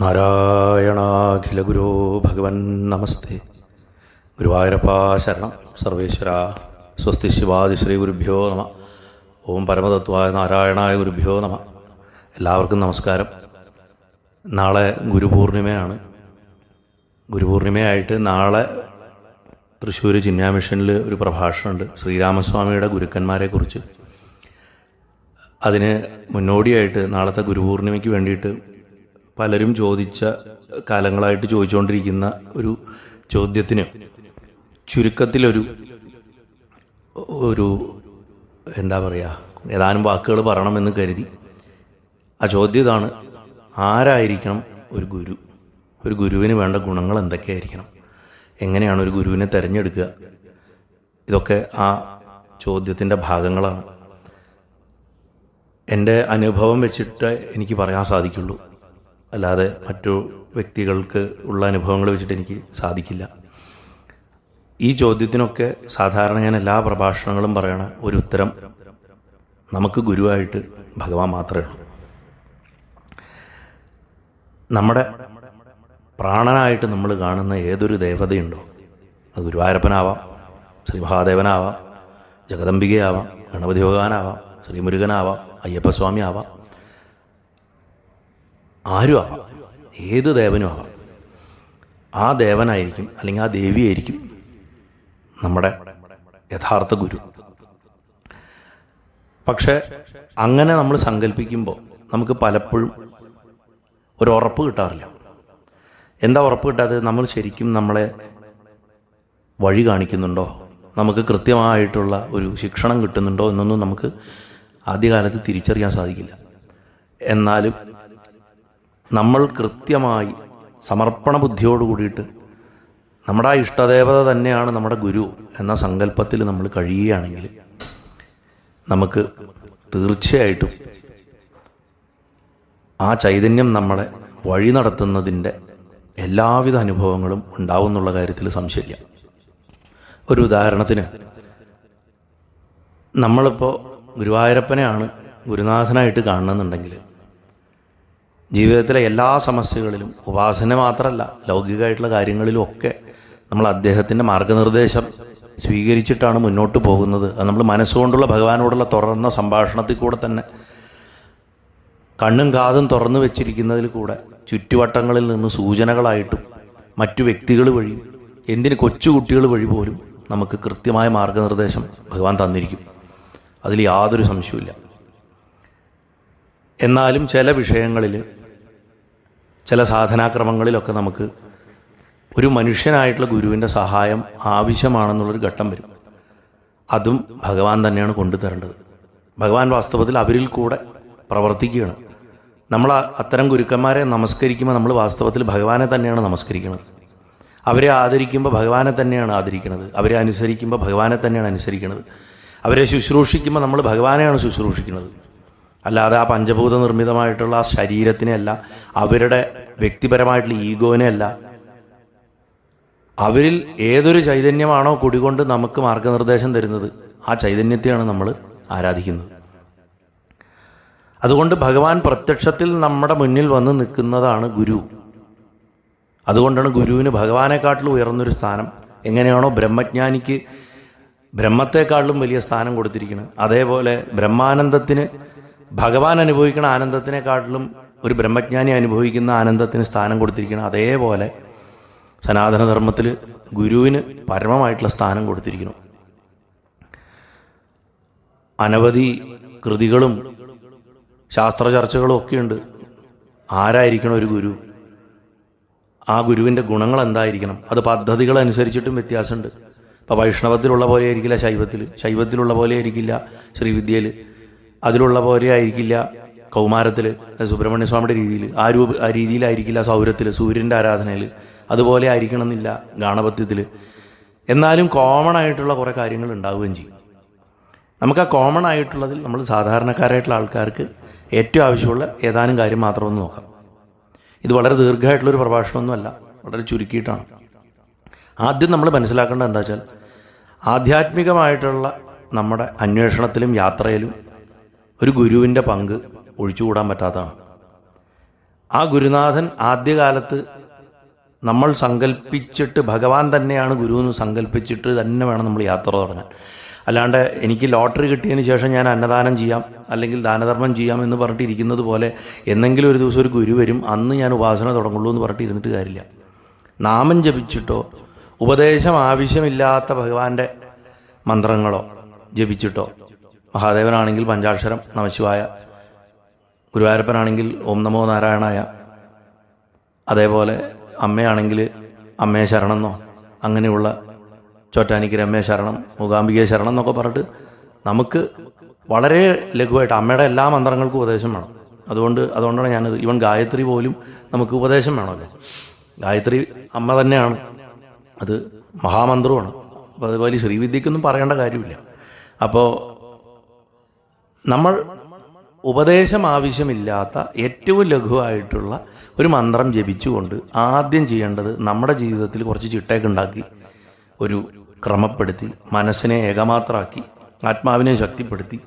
നാരായണാഖിലഗുരോ ഭഗവൻ നമസ്തേ. ഗുരുവായൂരപ്പാ ശരണം. സർവേശ്വര സ്വസ്തി ശിവാദി ശ്രീ ഗുരുഭ്യോ നമ. ഓം പരമതത്വായ നാരായണായ ഗുരുഭ്യോ നമ. എല്ലാവർക്കും നമസ്കാരം. നാളെ ഗുരുപൂർണിമയാണ്. ഗുരുപൂർണിമയായിട്ട് നാളെ തൃശ്ശൂർ ചിന്യാമിഷനിൽ ഒരു പ്രഭാഷണമുണ്ട് ശ്രീരാമസ്വാമിയുടെ ഗുരുക്കന്മാരെക്കുറിച്ച്. അതിന് മുന്നോടിയായിട്ട് നാളത്തെ ഗുരുപൂർണിമയ്ക്ക് വേണ്ടിയിട്ട് പലരും കാലങ്ങളായിട്ട് ചോദിച്ചുകൊണ്ടിരിക്കുന്ന ഒരു ചോദ്യത്തിന് ചുരുക്കത്തിലൊരു എന്താ പറയുക, ഏതാനും വാക്കുകൾ പറയണമെന്ന് കരുതി. ആ ചോദ്യം ഇതാണ്: ആരായിരിക്കണം ഒരു ഗുരു? ഒരു ഗുരുവിന് വേണ്ട ഗുണങ്ങൾ എന്തൊക്കെയായിരിക്കണം? എങ്ങനെയാണ് ഒരു ഗുരുവിനെ തിരഞ്ഞെടുക്കുക? ഇതൊക്കെ ആ ചോദ്യത്തിൻ്റെ ഭാഗങ്ങളാണ്. എൻ്റെ അനുഭവം വെച്ചിട്ട് എനിക്ക് പറയാൻ സാധിക്കുള്ളൂ, അല്ലാതെ മറ്റു വ്യക്തികൾക്ക് ഉള്ള അനുഭവങ്ങൾ വെച്ചിട്ട് എനിക്ക് സാധിക്കില്ല. ഈ ചോദ്യത്തിനൊക്കെ സാധാരണ ഞാൻ എല്ലാ പ്രഭാഷണങ്ങളും പറയണ ഒരു ഉത്തരം: നമുക്ക് ഗുരുവായിട്ട് ഭഗവാൻ മാത്രമേ ഉള്ളൂ. നമ്മുടെ പ്രാണനായിട്ട് നമ്മൾ കാണുന്ന ഏതൊരു ദേവതയുണ്ടോ, അത് ഗുരുവായൂരപ്പനാവാം, ശ്രീ മഹാദേവനാവാം, ജഗദംബികയാവാം, ഗണപതി ഭഗവാനാവാം, ശ്രീമുരുകനാവാം, അയ്യപ്പസ്വാമി ആവാം, ആരും ആവാം, ഏത് ദേവനും ആവാം. ആ ദേവനായിരിക്കും അല്ലെങ്കിൽ ആ ദേവിയായിരിക്കും നമ്മുടെ യഥാർത്ഥ ഗുരു. പക്ഷെ അങ്ങനെ നമ്മൾ സങ്കല്പിക്കുമ്പോൾ നമുക്ക് പലപ്പോഴും ഒരു ഉറപ്പ് കിട്ടാറില്ല. എന്താ ഉറപ്പ് കിട്ടാത്തത്? നമ്മൾ ശരിക്കും നമ്മളെ വഴി കാണിക്കുന്നുണ്ടോ, നമുക്ക് കൃത്യമായിട്ടുള്ള ഒരു ശിക്ഷണം കിട്ടുന്നുണ്ടോ എന്നൊന്നും നമുക്ക് ആദ്യകാലത്ത് തിരിച്ചറിയാൻ സാധിക്കില്ല. എന്നാലും നമ്മൾ കൃത്യമായി സമർപ്പണ ബുദ്ധിയോട് കൂടിയിട്ട് നമ്മുടെ ആ ഇഷ്ടദേവത തന്നെയാണ് നമ്മുടെ ഗുരു എന്ന സങ്കല്പത്തിൽ നമ്മൾ കഴിയുകയാണെങ്കിൽ നമുക്ക് തീർച്ചയായിട്ടും ആ ചൈതന്യം നമ്മളെ വഴി നടത്തുന്നതിൻ്റെ എല്ലാവിധ അനുഭവങ്ങളും ഉണ്ടാവും എന്നുള്ള കാര്യത്തിൽ സംശയമില്ല. ഒരു ഉദാഹരണത്തിന്, നമ്മളിപ്പോൾ ഗുരുവായൂരപ്പനെയാണ് ഗുരുനാഥനായിട്ട് കാണണമെന്നുണ്ടെങ്കിൽ ജീവിതത്തിലെ എല്ലാ സമസ്യകളിലും, ഉപാസന മാത്രമല്ല ലൗകികമായിട്ടുള്ള കാര്യങ്ങളിലും ഒക്കെ നമ്മൾ അദ്ദേഹത്തിൻ്റെ മാർഗനിർദ്ദേശം സ്വീകരിച്ചിട്ടാണ് മുന്നോട്ട് പോകുന്നത്. അത് നമ്മൾ മനസ്സുകൊണ്ടുള്ള ഭഗവാനോടുള്ള തുറന്ന സംഭാഷണത്തിൽ കൂടെ തന്നെ, കണ്ണും കാതും തുറന്നു വെച്ചിരിക്കുന്നതിൽ കൂടെ, ചുറ്റുവട്ടങ്ങളിൽ നിന്ന് സൂചനകളായിട്ടും മറ്റു വ്യക്തികൾ വഴി, എന്തിന് കൊച്ചുകുട്ടികൾ വഴി പോലും നമുക്ക് കൃത്യമായ മാർഗനിർദ്ദേശം ഭഗവാൻ തന്നിരിക്കും. അതിൽ യാതൊരു സംശയവുമില്ല. എന്നാലും ചില വിഷയങ്ങളിൽ, ചില സാധനാക്രമങ്ങളിലൊക്കെ നമുക്ക് ഒരു മനുഷ്യനായിട്ടുള്ള ഗുരുവിൻ്റെ സഹായം ആവശ്യമാണെന്നുള്ളൊരു ഘട്ടം വരും. അതും ഭഗവാൻ തന്നെയാണ് കൊണ്ടുതരേണ്ടത്. ഭഗവാൻ വാസ്തവത്തിൽ അവരിൽ കൂടെ പ്രവർത്തിക്കുകയാണ്. നമ്മൾ അത്തരം ഗുരുക്കന്മാരെ നമസ്കരിക്കുമ്പോൾ നമ്മൾ വാസ്തവത്തിൽ ഭഗവാനെ തന്നെയാണ് നമസ്കരിക്കുന്നത്. അവരെ ആദരിക്കുമ്പോൾ ഭഗവാനെ തന്നെയാണ് ആദരിക്കുന്നത്. അവരെ അനുസരിക്കുമ്പോൾ ഭഗവാനെ തന്നെയാണ് അനുസരിക്കുന്നത്. അവരെ ശുശ്രൂഷിക്കുമ്പോൾ നമ്മൾ ഭഗവാനെയാണ് ശുശ്രൂഷിക്കുന്നത്. അല്ലാതെ ആ പഞ്ചഭൂത നിർമ്മിതമായിട്ടുള്ള ആ ശരീരത്തിനെയല്ല, അവരുടെ വ്യക്തിപരമായിട്ടുള്ള ഈഗോനെയല്ല. അവരിൽ ഏതൊരു ചൈതന്യമാണോ കുടികൊണ്ട് നമുക്ക് മാർഗനിർദ്ദേശം തരുന്നത്, ആ ചൈതന്യത്തെയാണ് നമ്മൾ ആരാധിക്കുന്നത്. അതുകൊണ്ട് ഭഗവാൻ പ്രത്യക്ഷത്തിൽ നമ്മുടെ മുന്നിൽ വന്ന് നിൽക്കുന്നതാണ് ഗുരു. അതുകൊണ്ടാണ് ഗുരുവിന് ഭഗവാനെക്കാട്ടിലും ഉയർന്നൊരു സ്ഥാനം. എങ്ങനെയാണോ ബ്രഹ്മജ്ഞാനിക്ക് ബ്രഹ്മത്തെക്കാട്ടിലും വലിയ സ്ഥാനം കൊടുത്തിരിക്കുന്നത്, അതേപോലെ ബ്രഹ്മാനന്ദത്തിന് ഭഗവാൻ അനുഭവിക്കുന്ന ആനന്ദത്തിനെക്കാട്ടിലും ഒരു ബ്രഹ്മജ്ഞാനി അനുഭവിക്കുന്ന ആനന്ദത്തിന് സ്ഥാനം കൊടുത്തിരിക്കണം. അതേപോലെ സനാതനധർമ്മത്തിൽ ഗുരുവിന് പരമമായിട്ടുള്ള സ്ഥാനം കൊടുത്തിരിക്കണം. അനവധി കൃതികളും ശാസ്ത്ര ചർച്ചകളും ഒക്കെയുണ്ട്. ആരായിരിക്കണം ഒരു ഗുരു? ആ ഗുരുവിൻ്റെ ഗുണങ്ങൾ എന്തായിരിക്കണം? അത് പദ്ധതികളനുസരിച്ചിട്ടും വ്യത്യാസമുണ്ട്. ഇപ്പോൾ വൈഷ്ണവത്തിലുള്ള പോലെ ആയിരിക്കില്ല ശൈവത്തിലുള്ള പോലെ ആയിരിക്കില്ല ശ്രീവിദ്യയിൽ, അതിലുള്ള പോലെ ആയിരിക്കില്ല കൗമാരത്തിൽ സുബ്രഹ്മണ്യ സ്വാമിയുടെ രീതിയിൽ, ആ രീതിയിലായിരിക്കില്ല സൗരത്തിൽ സൂര്യൻ്റെ ആരാധനയിൽ, അതുപോലെ ആയിരിക്കണം എന്നില്ല ഗാണപത്യത്തിൽ. എന്നാലും കോമൺ ആയിട്ടുള്ള കുറേ കാര്യങ്ങൾ ഉണ്ടാവുകയും ചെയ്യും. നമുക്ക് ആ കോമൺ ആയിട്ടുള്ളതിൽ നമ്മൾ സാധാരണക്കാരായിട്ടുള്ള ആൾക്കാർക്ക് ഏറ്റവും ആവശ്യമുള്ള ഏതാനും കാര്യം മാത്രമൊന്ന് നോക്കാം. ഇത് വളരെ ദീർഘമായിട്ടുള്ളൊരു പ്രഭാഷണമൊന്നുമല്ല, വളരെ ചുരുക്കിയിട്ടാണ്. ആദ്യം നമ്മൾ മനസ്സിലാക്കേണ്ടത് എന്താ വെച്ചാൽ, ആധ്യാത്മികമായിട്ടുള്ള നമ്മുടെ അന്വേഷണത്തിലും യാത്രയിലും ഒരു ഗുരുവിൻ്റെ പങ്ക് ഒഴിച്ചുകൂടാൻ പറ്റാത്തതാണ്. ആ ഗുരുനാഥൻ ആദ്യകാലത്ത് നമ്മൾ സങ്കല്പിച്ചിട്ട് ഭഗവാൻ തന്നെയാണ് ഗുരു എന്ന് സങ്കല്പിച്ചിട്ട് തന്നെ വേണം നമ്മൾ യാത്ര തുടങ്ങാൻ. അല്ലാണ്ട് എനിക്ക് ലോട്ടറി കിട്ടിയതിന് ശേഷം ഞാൻ അന്നദാനം ചെയ്യാം അല്ലെങ്കിൽ ദാനധർമ്മം ചെയ്യാം എന്ന് പറഞ്ഞിട്ടിരിക്കുന്നത് പോലെ എന്നെങ്കിലും ഒരു ദിവസം ഒരു ഗുരു വരും, അന്ന് ഞാൻ ഉപാസന തുടങ്ങുള്ളൂ എന്ന് പറഞ്ഞിട്ട് ഇരുന്നിട്ട് കാര്യമില്ല. നാമം ജപിച്ചിട്ടോ ഉപദേശം ആവശ്യമില്ലാത്ത ഭഗവാന്റെ മന്ത്രങ്ങളോ ജപിച്ചിട്ടോ, മഹാദേവനാണെങ്കിൽ പഞ്ചാക്ഷരം നമശിവായ, ഗുരുവായൂരപ്പനാണെങ്കിൽ ഓം നമോ നാരായണായ, അതേപോലെ അമ്മയാണെങ്കിൽ അമ്മയെ ശരണമെന്നോ അങ്ങനെയുള്ള ചോറ്റാനിക്കര അമ്മയെ ശരണം, മൂകാംബികയെ ശരണം എന്നൊക്കെ പറഞ്ഞിട്ട് നമുക്ക് വളരെ ലഘുവായിട്ട് അമ്മയുടെ എല്ലാ മന്ത്രങ്ങൾക്കും ഉപദേശം വേണം. അതുകൊണ്ടാണ് ഞാനത് ഈവൻ ഗായത്രി പോലും നമുക്ക് ഉപദേശം വേണമല്ലോ. ഗായത്രി അമ്മ തന്നെയാണ്, അത് മഹാമന്ത്രമാണ്. അപ്പോൾ അതുപോലെ ശ്രീവിദ്യക്കൊന്നും പറയേണ്ട കാര്യമില്ല. അപ്പോൾ നമ്മൾ ഉപദേശം ആവശ്യമില്ലാത്ത ഏറ്റവും ലഘുവായിട്ടുള്ള ഒരു മന്ത്രം ജപിച്ചുകൊണ്ട് ആദ്യം ചെയ്യേണ്ടത് നമ്മുടെ ജീവിതത്തിൽ കുറച്ച് ചിട്ടയൊക്കെ ഉണ്ടാക്കി ഒരു ക്രമപ്പെടുത്തി മനസ്സിനെ ഏകമാത്രമാക്കി ആത്മാവിനെ ശക്തിപ്പെടുത്തി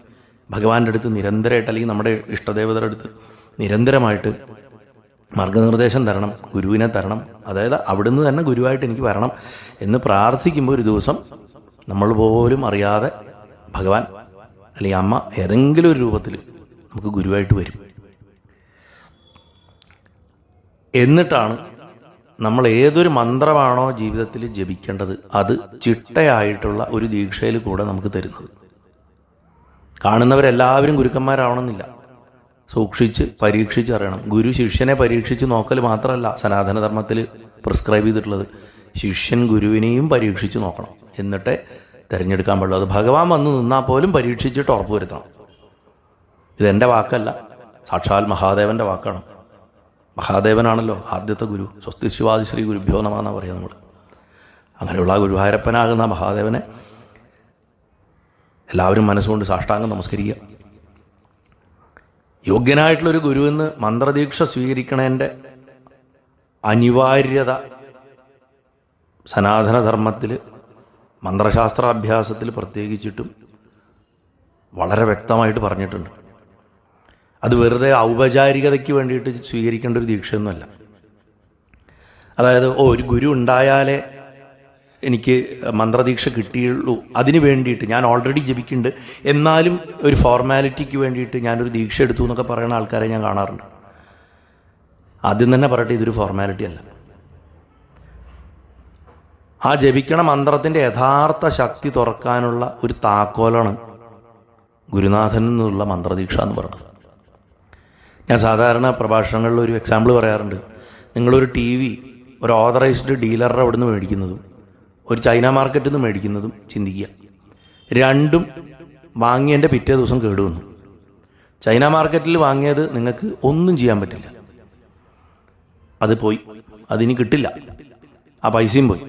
ഭഗവാന്റെ അടുത്ത് നിരന്തരമായിട്ട് അല്ലെങ്കിൽ നമ്മുടെ ഇഷ്ടദേവതയുടെ അടുത്ത് നിരന്തരമായിട്ട് മാർഗനിർദ്ദേശം തരണം, ഗുരുവിനെ തരണം. അതായത് അവിടുന്ന് തന്നെ ഗുരുവായിട്ട് എനിക്ക് വരണം എന്ന് പ്രാർത്ഥിക്കുമ്പോൾ ഒരു ദിവസം നമ്മൾ പോലും അറിയാതെ ഭഗവാൻ അല്ലെങ്കിൽ അമ്മ ഏതെങ്കിലും ഒരു രൂപത്തിൽ നമുക്ക് ഗുരുവായിട്ട് വരും. എന്നിട്ടാണ് നമ്മൾ ഏതൊരു മന്ത്രമാണോ ജീവിതത്തിൽ ജപിക്കേണ്ടത് അത് ചിട്ടയായിട്ടുള്ള ഒരു ദീക്ഷയിൽ കൂടെ നമുക്ക് തരുന്നത്. കാണുന്നവരെല്ലാവരും ഗുരുക്കന്മാരാവണമെന്നില്ല. സൂക്ഷിച്ച് പരീക്ഷിച്ച് അറിയണം. ഗുരു ശിഷ്യനെ പരീക്ഷിച്ച് നോക്കൽ മാത്രമല്ല സനാതനധർമ്മത്തിൽ പ്രിസ്ക്രൈബ് ചെയ്തിട്ടുള്ളത്. ശിഷ്യൻ ഗുരുവിനെയും പരീക്ഷിച്ച് നോക്കണം, എന്നിട്ടേ തിരഞ്ഞെടുക്കാൻ പാടുള്ളൂ. അത് ഭഗവാൻ വന്ന് നിന്നാൽ പോലും പരീക്ഷിച്ചിട്ട് ഉറപ്പുവരുത്തണം. ഇതെൻ്റെ വാക്കല്ല, സാക്ഷാൽ മഹാദേവൻ്റെ വാക്കാണ്. മഹാദേവനാണല്ലോ ആദ്യത്തെ ഗുരു. സ്വസ്തി ശിവാദി ശ്രീ ഗുരുഭ്യോ നമഃ എന്നാണ് പറയുക നമ്മൾ. അങ്ങനെയുള്ള ആ ഗുരുവായൂരപ്പനാകുന്ന മഹാദേവനെ എല്ലാവരും മനസ്സുകൊണ്ട് സാഷ്ടാംഗം നമസ്കരിക്കുക. യോഗ്യനായിട്ടുള്ളൊരു ഗുരുവെന്ന് മന്ത്രദീക്ഷ സ്വീകരിക്കണതിൻ്റെ അനിവാര്യത സനാതനധർമ്മത്തിൽ മന്ത്രശാസ്ത്രാഭ്യാസത്തിൽ പ്രത്യേകിച്ചിട്ടും വളരെ വ്യക്തമായിട്ട് പറഞ്ഞിട്ടുണ്ട്. അത് വെറുതെ ഔപചാരികതയ്ക്ക് വേണ്ടിയിട്ട് സ്വീകരിക്കേണ്ട ഒരു ദീക്ഷയൊന്നുമല്ല. അതായത് ഒരു ഗുരു ഉണ്ടായാലേ എനിക്ക് മന്ത്രദീക്ഷ കിട്ടിയുള്ളൂ, അതിന് വേണ്ടിയിട്ട് ഞാൻ ഓൾറെഡി ജപിക്കുന്നുണ്ട്, എന്നാലും ഒരു ഫോർമാലിറ്റിക്ക് വേണ്ടിയിട്ട് ഞാനൊരു ദീക്ഷ എടുത്തു എന്നൊക്കെ പറയുന്ന ആൾക്കാരെ ഞാൻ കാണാറുണ്ട്. ആദ്യം തന്നെ പറയട്ടെ, ഇതൊരു ഫോർമാലിറ്റി അല്ല. ആ ജപിക്കണ മന്ത്രത്തിൻ്റെ യഥാർത്ഥ ശക്തി തുറക്കാനുള്ള ഒരു താക്കോലാണ് ഗുരുനാഥനിൽ നിന്നുള്ള മന്ത്രദീക്ഷ എന്ന് പറയുന്നത്. ഞാൻ സാധാരണ പ്രഭാഷണങ്ങളിൽ ഒരു എക്സാമ്പിൾ പറയാറുണ്ട്. നിങ്ങളൊരു ടി വി ഒരു ഓതറൈസ്ഡ് ഡീലറുടെ അവിടെ നിന്ന് മേടിക്കുന്നതും ഒരു ചൈന മാർക്കറ്റിൽ നിന്ന് മേടിക്കുന്നതും ചിന്തിക്കുക. രണ്ടും വാങ്ങിയതിൻ്റെ പിറ്റേ ദിവസം കേടുവന്നു. ചൈന മാർക്കറ്റിൽ വാങ്ങിയത് നിങ്ങൾക്ക് ഒന്നും ചെയ്യാൻ പറ്റില്ല, അത് പോയി, അതിനി കിട്ടില്ല, ആ പൈസയും പോയി.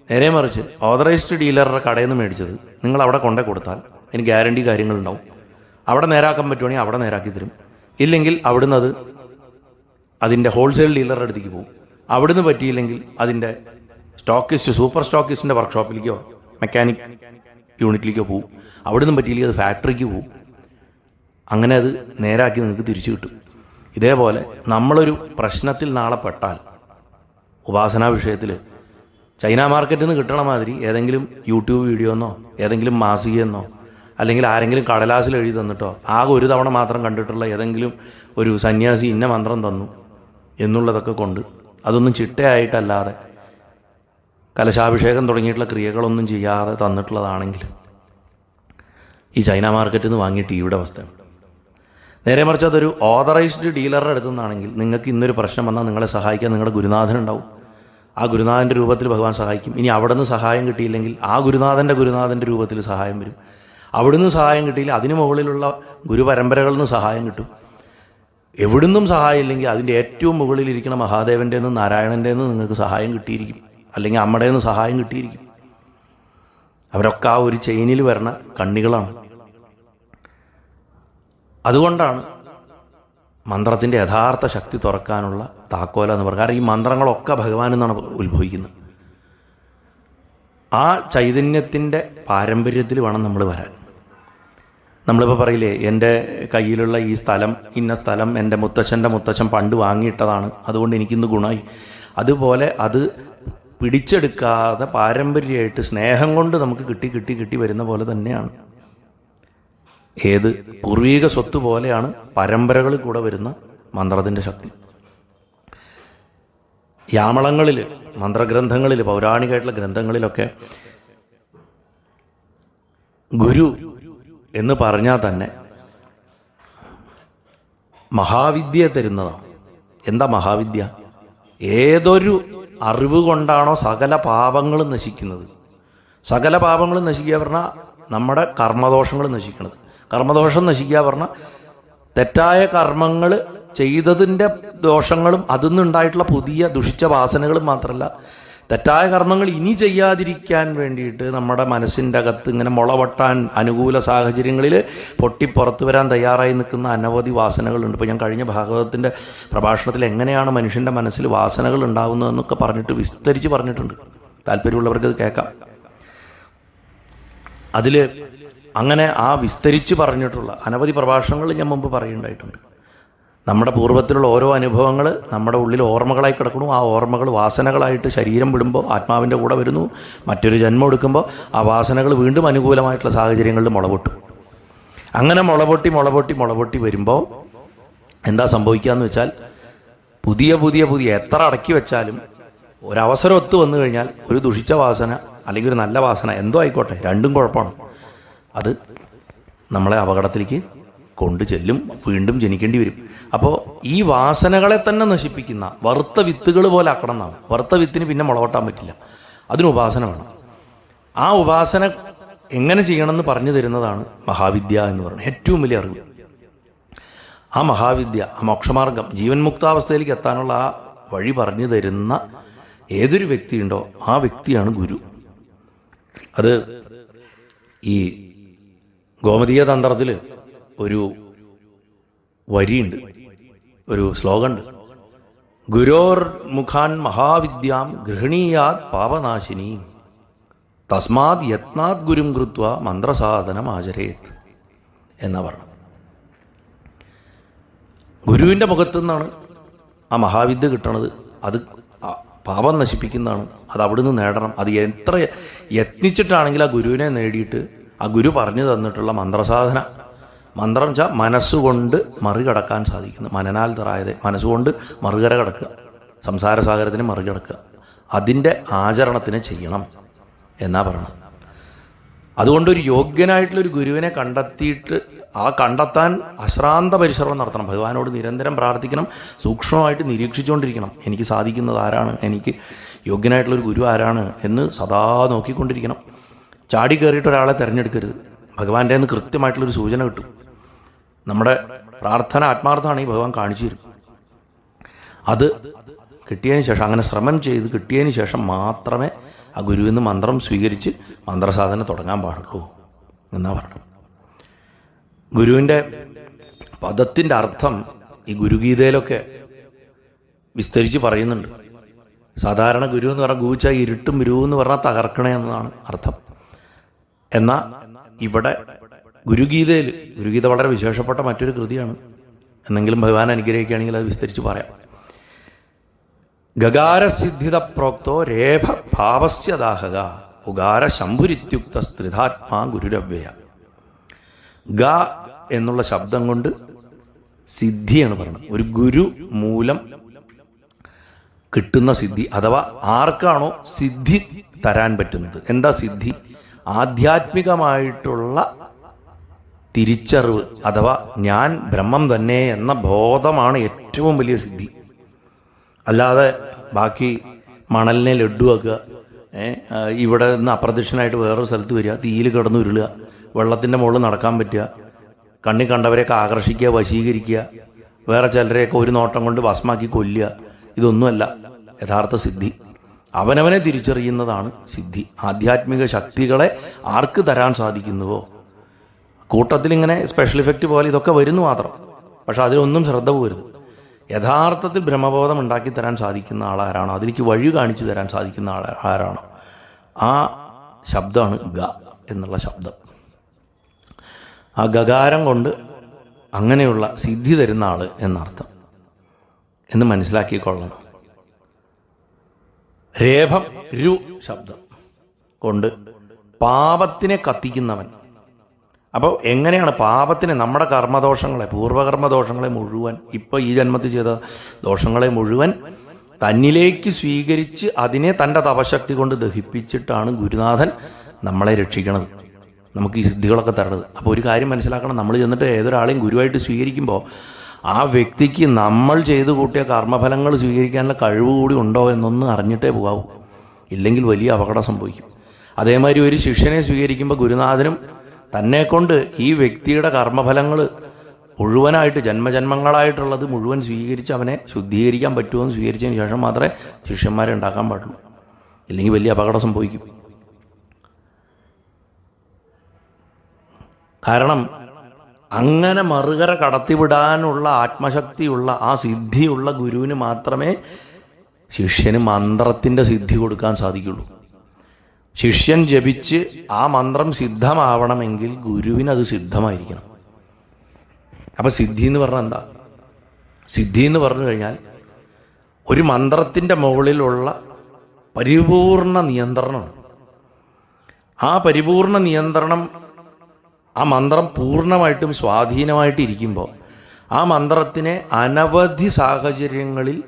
നേരെ മറിച്ച് ഓതറൈസ്ഡ് ഡീലറുടെ കടയിൽ നിന്ന് മേടിച്ചത് നിങ്ങൾ അവിടെ കൊണ്ടേ കൊടുത്താൽ അതിന് ഗ്യാരണ്ടി കാര്യങ്ങളുണ്ടാവും. അവിടെ നേരാക്കാൻ പറ്റുവാണെങ്കിൽ അവിടെ നേരാക്കി തരും. ഇല്ലെങ്കിൽ അവിടുന്ന് അത് അതിൻ്റെ ഹോൾസെയിൽ ഡീലറുടെ അടുത്തേക്ക് പോകും. അവിടുന്ന് പറ്റിയില്ലെങ്കിൽ അതിൻ്റെ സ്റ്റോക്കിസ്റ്റ് സൂപ്പർ സ്റ്റോക്കിസ്റ്റിൻ്റെ വർക്ക്ഷോപ്പിലേക്കോ മെക്കാനിക് യൂണിറ്റിലേക്കോ പോകും. അവിടുന്ന് പറ്റിയില്ലെങ്കിൽ അത് ഫാക്ടറിക്ക് പോകും. അങ്ങനെ അത് നേരാക്കി നിങ്ങൾക്ക് തിരിച്ചു കിട്ടും. ഇതേപോലെ നമ്മളൊരു പ്രശ്നത്തിൽ നാളെ പെട്ടാൽ ഉപാസനാ വിഷയത്തിൽ ചൈന മാർക്കറ്റിൽ നിന്ന് കിട്ടണ മാതിരി ഏതെങ്കിലും യൂട്യൂബ് വീഡിയോ എന്നോ ഏതെങ്കിലും മാസികയെന്നോ അല്ലെങ്കിൽ ആരെങ്കിലും കടലാസിൽ എഴുതി തന്നിട്ടോ ആകെ ഒരു തവണ മാത്രം കണ്ടിട്ടുള്ള ഏതെങ്കിലും ഒരു സന്യാസി ഇന്ന മന്ത്രം തന്നു എന്നുള്ളതൊക്കെ കൊണ്ട് അതൊന്നും ചിട്ടയായിട്ടല്ലാതെ കലശാഭിഷേകം തുടങ്ങിയിട്ടുള്ള ക്രിയകളൊന്നും ചെയ്യാതെ തന്നിട്ടുള്ളതാണെങ്കിൽ ഈ ചൈന മാർക്കറ്റിൽ നിന്ന് വാങ്ങിയ ടിവിയുടെ അവസ്ഥയാണ്. നേരെ മറിച്ച് അതൊരു ഓതറൈസ്ഡ് ഡീലറുടെ അടുത്തു നിന്നാണെങ്കിൽ നിങ്ങൾക്ക് ഇന്നൊരു പ്രശ്നം വന്നാൽ നിങ്ങളെ സഹായിക്കാൻ നിങ്ങളുടെ ഗുരുനാഥൻ ഉണ്ടാവും. ആ ഗുരുനാഥൻ്റെ രൂപത്തിൽ ഭഗവാൻ സഹായിക്കും. ഇനി അവിടെ നിന്ന് സഹായം കിട്ടിയില്ലെങ്കിൽ ആ ഗുരുനാഥൻ്റെ രൂപത്തിൽ സഹായം വരും. അവിടുന്ന് സഹായം കിട്ടിയില്ല അതിന് മുകളിലുള്ള ഗുരുപരമ്പരകളിൽ നിന്ന് സഹായം കിട്ടും. എവിടുന്നും സഹായം ഇല്ലെങ്കിൽ അതിൻ്റെ ഏറ്റവും മുകളിലിരിക്കുന്ന മഹാദേവൻ്റെ നിന്ന് നാരായണൻ്റെ നിന്ന് നിങ്ങൾക്ക് സഹായം കിട്ടിയിരിക്കും, അല്ലെങ്കിൽ അമ്മയുടെ നിന്ന് സഹായം കിട്ടിയിരിക്കും. അവരൊക്കെ ആ ഒരു ചെയിനിൽ വരുന്ന കണ്ണികളാണ്. അതുകൊണ്ടാണ് മന്ത്രത്തിൻ്റെ യഥാർത്ഥ ശക്തി തുറക്കാനുള്ള താക്കോല എന്ന് പറയുക. കാരണം ഈ മന്ത്രങ്ങളൊക്കെ ഭഗവാനിൽ നിന്നാണ് ഉത്ഭവിക്കുന്നത്. ആ ചൈതന്യത്തിൻ്റെ പാരമ്പര്യത്തിൽ വേണം നമ്മൾ വരാൻ. നമ്മളിപ്പോൾ പറയില്ലേ, എൻ്റെ കയ്യിലുള്ള ഈ സ്ഥലം, ഇന്ന സ്ഥലം എൻ്റെ മുത്തച്ഛൻ്റെ മുത്തച്ഛൻ പണ്ട് വാങ്ങിയിട്ടതാണ്, അതുകൊണ്ട് എനിക്കിന്ന് ഗുണമായി. അതുപോലെ അത് പിടിച്ചെടുക്കാതെ പാരമ്പര്യമായിട്ട് സ്നേഹം കൊണ്ട് നമുക്ക് കിട്ടി കിട്ടി കിട്ടി വരുന്ന പോലെ തന്നെയാണ്. ഏത് പൂർവീക സ്വത്ത് പോലെയാണ് പരമ്പരകളിൽ കൂടെ വരുന്ന മന്ത്രത്തിൻ്റെ ശക്തി. യാമളങ്ങളിൽ, മന്ത്രഗ്രന്ഥങ്ങളിൽ, പൗരാണികമായിട്ടുള്ള ഗ്രന്ഥങ്ങളിലൊക്കെ ഗുരു എന്ന് പറഞ്ഞാൽ തന്നെ മഹാവിദ്യ തരുന്നതാണ്. എന്താ മഹാവിദ്യ? ഏതൊരു അറിവ് കൊണ്ടാണോ സകല പാപങ്ങളും നശിക്കുന്നത്. സകല പാപങ്ങളും നശിക്കുക പറഞ്ഞാൽ നമ്മുടെ കർമ്മദോഷങ്ങൾ നശിക്കുന്നത്. കർമ്മദോഷം നശിക്കുക പറഞ്ഞാൽ തെറ്റായ കർമ്മങ്ങൾ ചെയ്തതിൻ്റെ ദോഷങ്ങളും അതിൽ നിന്നുണ്ടായിട്ടുള്ള പുതിയ ദുഷിച്ച വാസനകളും മാത്രമല്ല, തെറ്റായ കർമ്മങ്ങൾ ഇനി ചെയ്യാതിരിക്കാൻ വേണ്ടിയിട്ട് നമ്മുടെ മനസ്സിൻ്റെ അകത്ത് ഇങ്ങനെ മുളവട്ടാൻ അനുകൂല സാഹചര്യങ്ങളിൽ പൊട്ടിപ്പുറത്ത് വരാൻ തയ്യാറായി നിൽക്കുന്ന അനവധി വാസനകളുണ്ട്. ഇപ്പോൾ ഞാൻ കഴിഞ്ഞ ഭാഗവതത്തിൻ്റെ പ്രഭാഷണത്തിൽ എങ്ങനെയാണ് മനുഷ്യൻ്റെ മനസ്സിൽ വാസനകൾ ഉണ്ടാകുന്നതെന്നൊക്കെ പറഞ്ഞിട്ട് വിസ്തരിച്ച് പറഞ്ഞിട്ടുണ്ട്. താല്പര്യമുള്ളവർക്ക് അത് കേൾക്കാം. അതിൽ അങ്ങനെ ആ വിസ്തരിച്ച് പറഞ്ഞിട്ടുള്ള അനവധി പ്രഭാഷണങ്ങൾ ഞാൻ മുമ്പ് പറയുണ്ടായിട്ടുണ്ട്. നമ്മുടെ പൂർവ്വത്തിലുള്ള ഓരോ അനുഭവങ്ങൾ നമ്മുടെ ഉള്ളിൽ ഓർമ്മകളായി കിടക്കുന്നു. ആ ഓർമ്മകൾ വാസനകളായിട്ട് ശരീരം വിടുമ്പോൾ ആത്മാവിൻ്റെ കൂടെ വരുന്നു. മറ്റൊരു ജന്മം എടുക്കുമ്പോൾ ആ വാസനകൾ വീണ്ടും അനുകൂലമായിട്ടുള്ള സാഹചര്യങ്ങളിൽ മുളപൊട്ടും. അങ്ങനെ മുളപൊട്ടി വരുമ്പോൾ എന്താ സംഭവിക്കുക എന്ന് വെച്ചാൽ, പുതിയ എത്ര അടക്കി വെച്ചാലും ഒരവസരം ഒത്തു വന്നു കഴിഞ്ഞാൽ ഒരു ദുഷിച്ച വാസന അല്ലെങ്കിൽ ഒരു നല്ല വാസന എന്തോ ആയിക്കോട്ടെ, രണ്ടും കുഴപ്പമാണ്. അത് നമ്മളെ അപകടത്തിലേക്ക് കൊണ്ടു ചെല്ലും, വീണ്ടും ജനിക്കേണ്ടി വരും. അപ്പോൾ ഈ വാസനകളെ തന്നെ നശിപ്പിക്കുന്ന വറുത്ത വിത്തുകൾ പോലെ ആക്കണം എന്നാണ്. വറുത്ത വിത്തിന് പിന്നെ മുളവട്ടാൻ പറ്റില്ല, അതിന് ഉപാസന വേണം. ആ ഉപാസന എങ്ങനെ ചെയ്യണമെന്ന് പറഞ്ഞു തരുന്നതാണ് മഹാവിദ്യ എന്ന് പറയുന്നത്, ഏറ്റവും വലിയ അറിവ്. ആ മഹാവിദ്യ, ആ മോക്ഷമാർഗം, ജീവൻ മുക്താവസ്ഥയിലേക്ക് എത്താനുള്ള ആ വഴി പറഞ്ഞു തരുന്ന ഏതൊരു വ്യക്തിയുണ്ടോ ആ വ്യക്തിയാണ് ഗുരു. അത് ഈ ഗോമതീയ തന്ത്രത്തിൽ ഒരു വരിയുണ്ട്, ഒരു ശ്ലോകമുണ്ട്. ഗുരോർ മുഖാൻ മഹാവിദ്യാം ഗൃഹണീയാത് പാപനാശിനി തസ്മാത് യത്നാത് ഗുരും കൃത്വ മന്ത്രസാധനം ആചരേത് എന്നാ പറഞ്ഞു. ഗുരുവിൻ്റെ മുഖത്തു നിന്നാണ് ആ മഹാവിദ്യ കിട്ടണത്. അത് പാപം നശിപ്പിക്കുന്നതാണ്. അത് അവിടുന്ന് നേടണം. അത് എത്ര യത്നിച്ചിട്ടാണെങ്കിൽ ആ ഗുരുവിനെ നേടിയിട്ട് ആ ഗുരു പറഞ്ഞു തന്നിട്ടുള്ള മന്ത്രസാധന, മന്ത്രം വെച്ചാൽ മനസ്സുകൊണ്ട് മറികടക്കാൻ സാധിക്കുന്നു. മനനാൽ തറായത്, മനസ്സുകൊണ്ട് മറുകര കടക്കുക, സംസാരസാഗരത്തിന് മറികടക്കുക, അതിൻ്റെ ആചരണത്തിന് ചെയ്യണം എന്നാ പറയണത്. അതുകൊണ്ടൊരു യോഗ്യനായിട്ടുള്ളൊരു ഗുരുവിനെ കണ്ടെത്തിയിട്ട് ആ കണ്ടെത്താൻ അശ്രാന്ത പരിശ്രമം നടത്തണം. ഭഗവാനോട് നിരന്തരം പ്രാർത്ഥിക്കണം, സൂക്ഷ്മമായിട്ട് നിരീക്ഷിച്ചുകൊണ്ടിരിക്കണം. എനിക്ക് സാധിക്കുന്നത് ആരാണ്, എനിക്ക് യോഗ്യനായിട്ടുള്ളൊരു ഗുരു ആരാണ് എന്ന് സദാ നോക്കിക്കൊണ്ടിരിക്കണം. ചാടി കയറിയിട്ട് ഒരാളെ തിരഞ്ഞെടുക്കരുത്. ഭഗവാന്റെ നിന്ന് കൃത്യമായിട്ടുള്ളൊരു സൂചന കിട്ടും. നമ്മുടെ പ്രാർത്ഥന ആത്മാർത്ഥമാണെങ്കിൽ ഭഗവാൻ കാണിച്ചു തരും. അത് കിട്ടിയതിന് ശേഷം, അങ്ങനെ ശ്രമം ചെയ്ത് കിട്ടിയതിന് ശേഷം മാത്രമേ ആ ഗുരുവിൽ നിന്ന് മന്ത്രം സ്വീകരിച്ച് മന്ത്രസാധന തുടങ്ങാൻ പാടുള്ളൂ എന്നാ പറഞ്ഞു. ഗുരുവിൻ്റെ പദത്തിൻ്റെ അർത്ഥം ഈ ഗുരുഗീതയിലൊക്കെ വിസ്തരിച്ച് പറയുന്നുണ്ട്. സാധാരണ ഗുരു എന്ന് പറഞ്ഞാൽ ഗൂച്ച ഇരുട്ടും ഗുരു എന്ന് പറഞ്ഞാൽ തകർക്കണേ എന്നതാണ് അർത്ഥം. എന്നാൽ ഇവിടെ ഗുരുഗീതയിൽ, ഗുരുഗീത വളരെ വിശേഷപ്പെട്ട മറ്റൊരു കൃതിയാണ്. എന്നെങ്കിലും ഭഗവാൻ അനുഗ്രഹിക്കുകയാണെങ്കിൽ അത് വിസ്തരിച്ച് പറയാം. ഗകാരസിദ്ധിത പ്രോക്തോ രേഭ ഭാവസ്യ ദാഹക ഉകാര ശംഭുരിത്യുക്ത സ്ത്രിധാത്മാ ഗുരുരവ്യയ. ഗ എന്നുള്ള ശബ്ദം കൊണ്ട് സിദ്ധിയാണ് പറയുന്നത്. ഒരു ഗുരു മൂലം കിട്ടുന്ന സിദ്ധി, അഥവാ ആർക്കാണോ സിദ്ധി തരാൻ പറ്റുന്നത്. എന്താ സിദ്ധി? ആധ്യാത്മികമായിട്ടുള്ള തിരിച്ചറിവ്, അഥവാ ഞാൻ ബ്രഹ്മം തന്നെ എന്ന ബോധമാണ് ഏറ്റവും വലിയ സിദ്ധി. അല്ലാതെ ബാക്കി മണലിനെ ലഡുവാക്കുക, ഇവിടെ നിന്ന് അപ്രദക്ഷിണമായിട്ട് വേറൊരു സ്ഥലത്ത് വരിക, തീയിൽ കിടന്ന് ഉരുളുക, വെള്ളത്തിൻ്റെ മുകളിൽ നടക്കാൻ പറ്റുക, കണ്ണി കണ്ടവരെയൊക്കെ ആകർഷിക്കുക, വശീകരിക്കുക, വേറെ ചിലരെയൊക്കെ ഒരു നോട്ടം കൊണ്ട് ഭസ്മാക്കി കൊല്ലുക, ഇതൊന്നുമല്ല യഥാർത്ഥ സിദ്ധി. അവനവനെ തിരിച്ചറിയുന്നതാണ് സിദ്ധി. ആധ്യാത്മിക ശക്തികളെ ആർക്ക് തരാൻ സാധിക്കുന്നുവോ, കൂട്ടത്തിലിങ്ങനെ സ്പെഷ്യൽ ഇഫക്റ്റ് പോലെ ഇതൊക്കെ വരുന്നു മാത്രം, പക്ഷെ അതിലൊന്നും ശ്രദ്ധ പോരുത്. യഥാർത്ഥത്തിൽ ബ്രഹ്മബോധം ഉണ്ടാക്കി തരാൻ സാധിക്കുന്ന ആളാരാണോ, അതിലേക്ക് വഴി കാണിച്ചു തരാൻ സാധിക്കുന്ന ആരാണോ, ആ ശബ്ദമാണ് ഗ എന്നുള്ള ശബ്ദം. ആ ഗകാരം കൊണ്ട് അങ്ങനെയുള്ള സിദ്ധി തരുന്ന ആൾ എന്നർത്ഥം എന്ന് മനസ്സിലാക്കിക്കൊള്ളണം. രേഭം രു ശബ്ദം കൊണ്ട് പാപത്തിനെ കത്തിക്കുന്നവൻ. അപ്പോൾ എങ്ങനെയാണ് പാപത്തിനെ, നമ്മുടെ കർമ്മദോഷങ്ങളെ, പൂർവ്വകർമ്മദോഷങ്ങളെ മുഴുവൻ, ഇപ്പോൾ ഈ ജന്മത്തിൽ ചെയ്ത ദോഷങ്ങളെ മുഴുവൻ തന്നിലേക്ക് സ്വീകരിച്ച് അതിനെ തൻ്റെ തപശക്തി കൊണ്ട് ദഹിപ്പിച്ചിട്ടാണ് ഗുരുനാഥൻ നമ്മളെ രക്ഷിക്കണത്, നമുക്ക് ഈ സിദ്ധികളൊക്കെ തരണത്. അപ്പോൾ ഒരു കാര്യം മനസ്സിലാക്കണം, നമ്മൾ ചെന്നിട്ട് ഏതൊരാളെയും ഗുരുവായിട്ട് സ്വീകരിക്കുമ്പോൾ ആ വ്യക്തിക്ക് നമ്മൾ ചെയ്തു കൂട്ടിയ കർമ്മഫലങ്ങൾ സ്വീകരിക്കാനുള്ള കഴിവ് കൂടി ഉണ്ടോ എന്നൊന്ന് അറിഞ്ഞിട്ടേ പോകാവൂ, ഇല്ലെങ്കിൽ വലിയ അപകടം സംഭവിക്കും. അതേമാതിരി ഒരു ശിഷ്യനെ സ്വീകരിക്കുമ്പോൾ ഗുരുനാഥനും തന്നെക്കൊണ്ട് ഈ വ്യക്തിയുടെ കർമ്മഫലങ്ങൾ മുഴുവനായിട്ട് ജന്മജന്മങ്ങളായിട്ടുള്ളത് മുഴുവൻ സ്വീകരിച്ച് അവനെ ശുദ്ധീകരിക്കാൻ പറ്റുമെന്ന് സ്വീകരിച്ചതിന് ശേഷം മാത്രമേ ശിഷ്യന്മാരെ ഉണ്ടാക്കാൻ പാടുള്ളൂ, ഇല്ലെങ്കിൽ വലിയ അപകടം സംഭവിക്കും. കാരണം അങ്ങനെ മറുകര കടത്തിവിടാനുള്ള ആത്മശക്തിയുള്ള ആ സിദ്ധിയുള്ള ഗുരുവിന് മാത്രമേ ശിഷ്യന് മന്ത്രത്തിൻ്റെ സിദ്ധി കൊടുക്കാൻ സാധിക്കുള്ളൂ. ശിഷ്യൻ ജപിച്ച് ആ മന്ത്രം സിദ്ധമാവണമെങ്കിൽ ഗുരുവിനത് സിദ്ധമായിരിക്കണം. അപ്പം സിദ്ധി എന്ന് പറഞ്ഞാൽ എന്താ? സിദ്ധി എന്ന് പറഞ്ഞു കഴിഞ്ഞാൽ ഒരു മന്ത്രത്തിൻ്റെ മുകളിലുള്ള പരിപൂർണ നിയന്ത്രണമാണ്. ആ പരിപൂർണ നിയന്ത്രണം, ആ മന്ത്രം പൂർണ്ണമായിട്ടും സ്വാധീനമായിട്ടിരിക്കുമ്പോൾ ആ മന്ത്രത്തിനെ അനവധി സാഹചര്യങ്ങളിൽ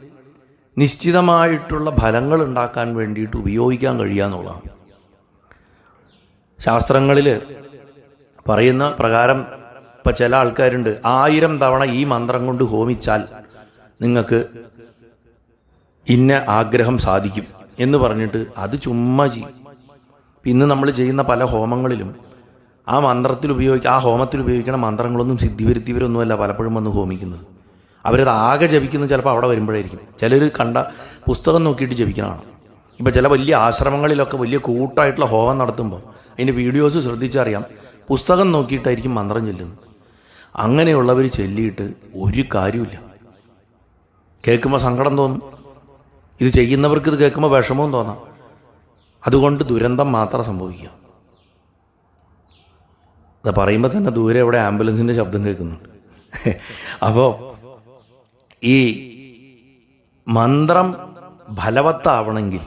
നിശ്ചിതമായിട്ടുള്ള ഫലങ്ങൾ ഉണ്ടാക്കാൻ വേണ്ടിയിട്ട് ഉപയോഗിക്കാൻ കഴിയുക എന്നുള്ളതാണ്. ശാസ്ത്രങ്ങളിൽ പറയുന്ന പ്രകാരം ഇപ്പം ചില ആൾക്കാരുണ്ട്, 1000 തവണ ഈ മന്ത്രം കൊണ്ട് ഹോമിച്ചാൽ നിങ്ങൾക്ക് ഇന്ന ആഗ്രഹം സാധിക്കും എന്ന് പറഞ്ഞിട്ട് അത് ചുമ്മാ ചെയ്യും. ഇന്ന് നമ്മൾ ചെയ്യുന്ന പല ഹോമങ്ങളിലും ആ മന്ത്രത്തിൽ ആ ഹോമത്തിൽ ഉപയോഗിക്കുന്ന മന്ത്രങ്ങളൊന്നും സിദ്ധി വരുത്തിയവരൊന്നുമല്ല പലപ്പോഴും വന്ന് ഹോമിക്കുന്നത്. അവരത് ആകെ ജപിക്കുന്നത് ചിലപ്പോൾ അവിടെ വരുമ്പോഴായിരിക്കും. ചിലർ കണ്ട പുസ്തകം നോക്കിയിട്ട് ജപിക്കണതാണ്. ഇപ്പം ചില വലിയ ആശ്രമങ്ങളിലൊക്കെ വലിയ കൂട്ടായിട്ടുള്ള ഹോമം നടത്തുമ്പോൾ അതിൻ്റെ വീഡിയോസ് ശ്രദ്ധിച്ചറിയാം, പുസ്തകം നോക്കിയിട്ടായിരിക്കും മന്ത്രം ചൊല്ലുന്നത്. അങ്ങനെയുള്ളവർ ചൊല്ലിയിട്ട് ഒരു കാര്യമില്ല. കേൾക്കുമ്പോൾ സങ്കടം തോന്നും, ഇത് ചെയ്യുന്നവർക്ക് ഇത് കേൾക്കുമ്പോൾ വിഷമവും തോന്നാം. അതുകൊണ്ട് ദുരന്തം മാത്രം സംഭവിക്കുക. അത് പറയുമ്പോൾ തന്നെ ദൂരെ ഇവിടെ ആംബുലൻസിൻ്റെ ശബ്ദം കേൾക്കുന്നുണ്ട്. അപ്പോൾ ഈ മന്ത്രം ഫലവത്താവണമെങ്കിൽ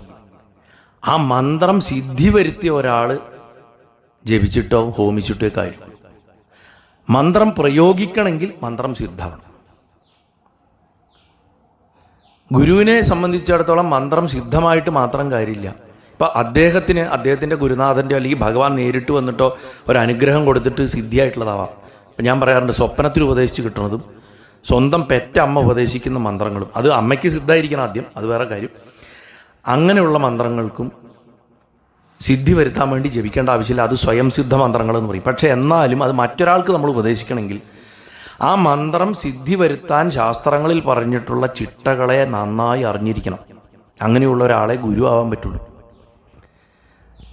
ആ മന്ത്രം സിദ്ധി വരുത്തിയ ഒരാൾ ജപിച്ചിട്ടോ ഹോമിച്ചിട്ടോ കാര്യം. മന്ത്രം പ്രയോഗിക്കണമെങ്കിൽ മന്ത്രം സിദ്ധമാണ്. ഗുരുവിനെ സംബന്ധിച്ചിടത്തോളം മന്ത്രം സിദ്ധമായിട്ട് മാത്രം കാര്യമില്ല. ഇപ്പം അദ്ദേഹത്തിൻ്റെ ഗുരുനാഥൻ്റെ അല്ലെങ്കിൽ ഭഗവാൻ നേരിട്ട് വന്നിട്ടോ ഒരനുഗ്രഹം കൊടുത്തിട്ട് സിദ്ധിയായിട്ടുള്ളതാവാം. ഇപ്പം ഞാൻ പറയാറുണ്ട്, സ്വപ്നത്തിൽ ഉപദേശിച്ച് കിട്ടുന്നതും സ്വന്തം പെറ്റ അമ്മ ഉപദേശിക്കുന്ന മന്ത്രങ്ങളും, അത് അമ്മയ്ക്ക് സിദ്ധമായിരിക്കണം ആദ്യം, അത് വേറെ കാര്യം. അങ്ങനെയുള്ള മന്ത്രങ്ങൾക്കും സിദ്ധി വരുത്താൻ വേണ്ടി ജപിക്കേണ്ട ആവശ്യമില്ല, അത് സ്വയം സിദ്ധ മന്ത്രങ്ങളെന്ന് പറയും. പക്ഷേ എന്നാലും അത് മറ്റൊരാൾക്ക് നമ്മൾ ഉപദേശിക്കണമെങ്കിൽ ആ മന്ത്രം സിദ്ധി വരുത്താൻ ശാസ്ത്രങ്ങളിൽ പറഞ്ഞിട്ടുള്ള ചിട്ടകളെ നന്നായി അറിഞ്ഞിരിക്കണം. അങ്ങനെയുള്ള ഒരാളെ ഗുരു ആവാൻ പറ്റുള്ളൂ.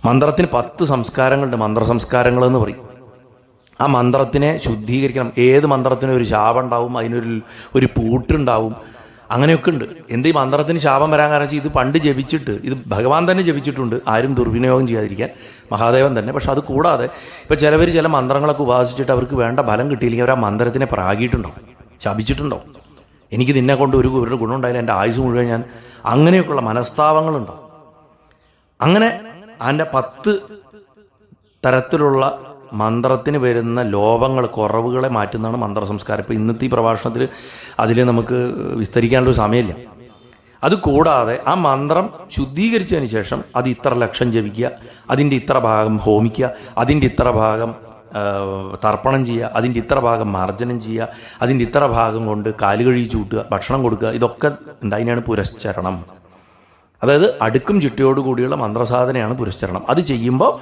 മന്ത്രത്തിന് 10 സംസ്കാരങ്ങളുണ്ട്, മന്ത്രസംസ്കാരങ്ങളെന്ന് പറയും. ആ മന്ത്രത്തിനെ ശുദ്ധീകരിക്കണം. ഏത് മന്ത്രത്തിനും ഒരു ശാപം ഉണ്ടാവും, അതിനൊരു പൂട്ടുണ്ടാവും, അങ്ങനെയൊക്കെ ഉണ്ട്. ഈ മന്ത്രത്തിന് ശാപം വരാൻ കാരണം വെച്ചാൽ ഇത് പണ്ട് ജപിച്ചിട്ട്, ഇത് ഭഗവാൻ തന്നെ ജപിച്ചിട്ടുണ്ട്, ആരും ദുർവിനിയോഗം ചെയ്യാതിരിക്കാൻ, മഹാദേവൻ തന്നെ. പക്ഷെ അത് കൂടാതെ ഇപ്പോൾ ചിലവർ ചില മന്ത്രങ്ങളൊക്കെ ഉപാസിച്ചിട്ട് അവർക്ക് വേണ്ട ഫലം കിട്ടിയില്ലെങ്കിൽ അവർ ആ മന്ത്രത്തിനെ പ്രാഗിയിട്ടുണ്ടാവും, ശപിച്ചിട്ടുണ്ടാവും. എനിക്ക് നിന്നെ കൊണ്ട് ഒരു ഗുണം ഉണ്ടായില്ല, എൻ്റെ ആയുസ് മുഴുവൻ ഞാൻ, അങ്ങനെയൊക്കെയുള്ള മനസ്താപങ്ങളുണ്ടാവും. അങ്ങനെ അതിൻ്റെ 10 തരത്തിലുള്ള മന്ത്രത്തിന് വരുന്ന ലോപങ്ങൾ, കുറവുകളെ മാറ്റുന്നതാണ് മന്ത്രസംസ്കാരം. ഇപ്പോൾ ഇന്നത്തെ ഈ പ്രഭാഷണത്തിൽ അതിൽ നമുക്ക് വിസ്തരിക്കാനുള്ളൊരു സമയമില്ല. അതുകൂടാതെ ആ മന്ത്രം ശുദ്ധീകരിച്ചതിന് ശേഷം അത് ഇത്ര ലക്ഷം ജപിക്കുക, അതിൻ്റെ ഇത്ര ഭാഗം ഹോമിക്കുക, അതിൻ്റെ ഇത്ര ഭാഗം തർപ്പണം ചെയ്യുക, അതിൻ്റെ ഇത്ര ഭാഗം മാർജനം ചെയ്യുക, അതിൻ്റെ ഇത്ര ഭാഗം കൊണ്ട് കാലുകഴുകി ചൂട്ടുക, ഭക്ഷണം കൊടുക്കുക, ഇതൊക്കെ ഉണ്ട്. അതിനാണ് പുരസ്ചരണം. അതായത് അടുക്കും ചിട്ടയോടുകൂടിയുള്ള മന്ത്രസാധനയാണ് പുരസ്ചരണം. അത് ചെയ്യുമ്പോൾ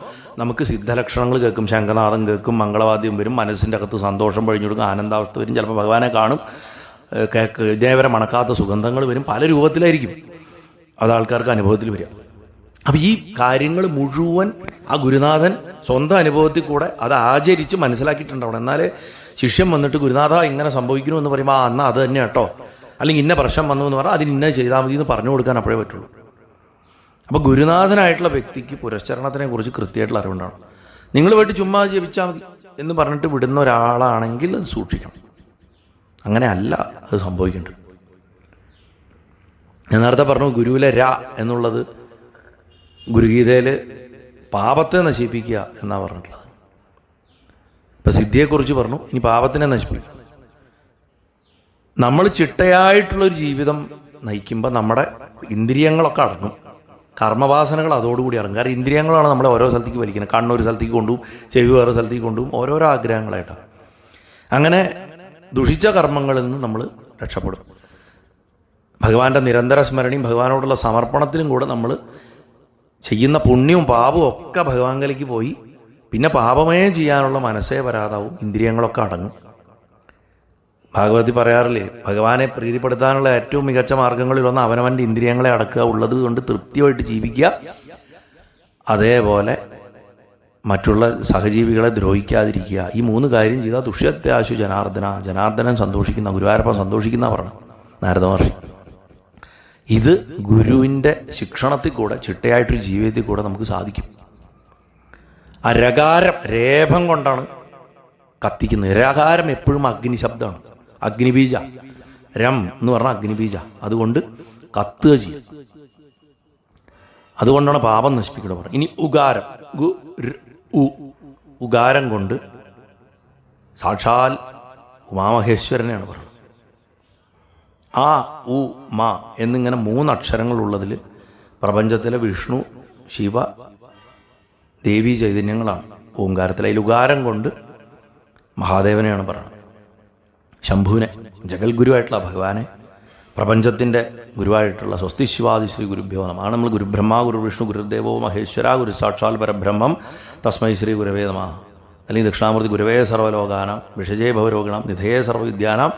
നമുക്ക് സിദ്ധലക്ഷണങ്ങൾ കേൾക്കും, ശംഖനാദം കേൾക്കും, മംഗളവാദ്യം വരും, മനസ്സിൻ്റെ അകത്ത് സന്തോഷം പഴിഞ്ഞു കൊടുക്കും, ആനന്ദാവസ്ഥ വരും, ചിലപ്പോൾ ഭഗവാനെ കാണും, ഇതേവരെ മണക്കാത്ത സുഗന്ധങ്ങൾ വരും, പല രൂപത്തിലായിരിക്കും അത് ആൾക്കാർക്ക് അനുഭവത്തിൽ വരിക. അപ്പം ഈ കാര്യങ്ങൾ മുഴുവൻ ആ ഗുരുനാഥൻ സ്വന്തം അനുഭവത്തിൽ കൂടെ അത് ആചരിച്ച് മനസ്സിലാക്കിയിട്ടുണ്ടാവണം. എന്നാലേ ശിഷ്യൻ വന്നിട്ട് ഗുരുനാഥ ഇങ്ങനെ സംഭവിക്കുന്നു എന്ന് പറയുമ്പോൾ എന്നാൽ അത് തന്നെ കേട്ടോ, അല്ലെങ്കിൽ ഇന്ന പ്രശ്നം വന്നു എന്ന് പറഞ്ഞാൽ അതിന് ഇന്ന ചെയ്താൽ മതി എന്ന് പറഞ്ഞു കൊടുക്കാൻ അപ്പോഴേ പറ്റുള്ളൂ. അപ്പോൾ ഗുരുനാഥനായിട്ടുള്ള വ്യക്തിക്ക് പുരസ്ചരണത്തിനെ കുറിച്ച് കൃത്യമായിട്ടുള്ള അറിവുണ്ടാവണം. നിങ്ങൾ പോയിട്ട് ചുമ്മാ ജപിച്ചാൽ മതി, എന്ന് പറഞ്ഞിട്ട് വിടുന്ന ഒരാളാണെങ്കിൽ അത് സൂക്ഷിക്കണം. അങ്ങനെ അല്ല അത് സംഭവിക്കേണ്ടത്. ഞാൻ നേരത്തെ പറഞ്ഞു ഗുരുവിലെ ര എന്നുള്ളത് ഗുരുഗീതയിൽ പാപത്തെ നശിപ്പിക്കുക എന്നാണ് പറഞ്ഞിട്ടുള്ളത്. ഇപ്പം സിദ്ധിയെക്കുറിച്ച് പറഞ്ഞു, ഇനി പാപത്തിനെ നശിപ്പിക്കുക. നമ്മൾ ചിട്ടയായിട്ടുള്ളൊരു ജീവിതം നയിക്കുമ്പോൾ നമ്മുടെ ഇന്ദ്രിയങ്ങളൊക്കെ അടങ്ങും, കർമ്മവാസനകൾ അതോടുകൂടി ഇറങ്ങും. കാരണം ഇന്ദ്രിയങ്ങളാണ് നമ്മളെ ഓരോ സ്ഥലത്തേക്ക് വലിക്കുന്നത്. കണ്ണൊരു സ്ഥലത്തേക്ക് കൊണ്ടുപോകും, ചെവി വേറെ സ്ഥലത്തേക്ക് കൊണ്ടുപോകും, ഓരോരോ ആഗ്രഹങ്ങളായിട്ടാണ്. അങ്ങനെ ദുഷിച്ച കർമ്മങ്ങളിൽ നിന്ന് നമ്മൾ രക്ഷപ്പെടും. ഭഗവാന്റെ നിരന്തര സ്മരണയും ഭഗവാനോടുള്ള സമർപ്പണത്തിലും കൂടെ നമ്മൾ ചെയ്യുന്ന പുണ്യവും പാപവും ഒക്കെ ഭഗവാങ്കലേക്ക് പോയി പിന്നെ പാപമേ ചെയ്യാനുള്ള മനസ്സേ വരാതാവും, ഇന്ദ്രിയങ്ങളൊക്കെ അടങ്ങും. ഭാഗവതി പറയാറില്ലേ, ഭഗവാനെ പ്രീതിപ്പെടുത്താനുള്ള ഏറ്റവും മികച്ച മാർഗങ്ങളിലൊന്ന് അവനവൻ്റെ ഇന്ദ്രിയങ്ങളെ അടക്കുക, ഉള്ളത് കൊണ്ട് തൃപ്തിയായിട്ട് ജീവിക്കുക, അതേപോലെ മറ്റുള്ള സഹജീവികളെ ദ്രോഹിക്കാതിരിക്കുക. ഈ 3 കാര്യം ചെയ്താൽ ദുഷ്യത്തെ ആശു ജനാർദ്ദനൻ സന്തോഷിക്കുന്ന, ഗുരുവായൂരപ്പൻ സന്തോഷിക്കുന്ന പറഞ്ഞു നാരദ മഹർഷി. ഇത് ഗുരുവിൻ്റെ ശിക്ഷണത്തിൽ കൂടെ, ചിട്ടയായിട്ടൊരു ജീവിതത്തിൽ കൂടെ നമുക്ക് സാധിക്കും. ആ രകാരം, രേഭം കൊണ്ടാണ് കത്തിക്കുന്നത്. രകാരം എപ്പോഴും അഗ്നി ശബ്ദമാണ്, അഗ്നിബീജ. രം എന്ന് പറഞ്ഞാൽ അഗ്നിബീജ. അതുകൊണ്ട് കത്തുക ചെയ്യും. അതുകൊണ്ടാണ് പാപം നശിപ്പിക്കുന്നത് പറയുന്നത്. ഇനി ഉകാരം, ഉകാരം കൊണ്ട് സാക്ഷാൽ ഉമാമഹേശ്വരനെയാണ് പറയുന്നത്. ആ ഉ മ എന്നിങ്ങനെ 3 അക്ഷരങ്ങളുള്ളതിൽ പ്രപഞ്ചത്തിലെ വിഷ്ണു, ശിവ, ദേവി ചൈതന്യങ്ങളാണ് ഓങ്കാരത്തിൽ. അതിൽ ഉകാരം കൊണ്ട് മഹാദേവനെയാണ് പറയുന്നത്. ശംഭുവിനെ, ജഗൽഗുരുവായിട്ടുള്ള ഭഗവാനെ, പ്രപഞ്ചത്തിൻ്റെ ഗുരുവായിട്ടുള്ള സ്വസ്തി ശിവാദി ശ്രീ ഗുരുഭ്യോ നമഃ ആണ് നമ്മൾ ഗുരുബ്രഹ്മ ഗുരു വിഷ്ണു ഗുരുദേവോ മഹേശ്വര ഗുരു സാക്ഷാൽ പരബ്രഹ്മം തസ്മൈ ശ്രീ ഗുരവേ നമഃ. അല്ലെങ്കിൽ ദക്ഷിണാമൂർത്തി ഗുരവേ സർവ്വലോകാനാം വിഷജേ ഭവരോഗിണാം നിധേയ സർവ്വവിദ്യാനാം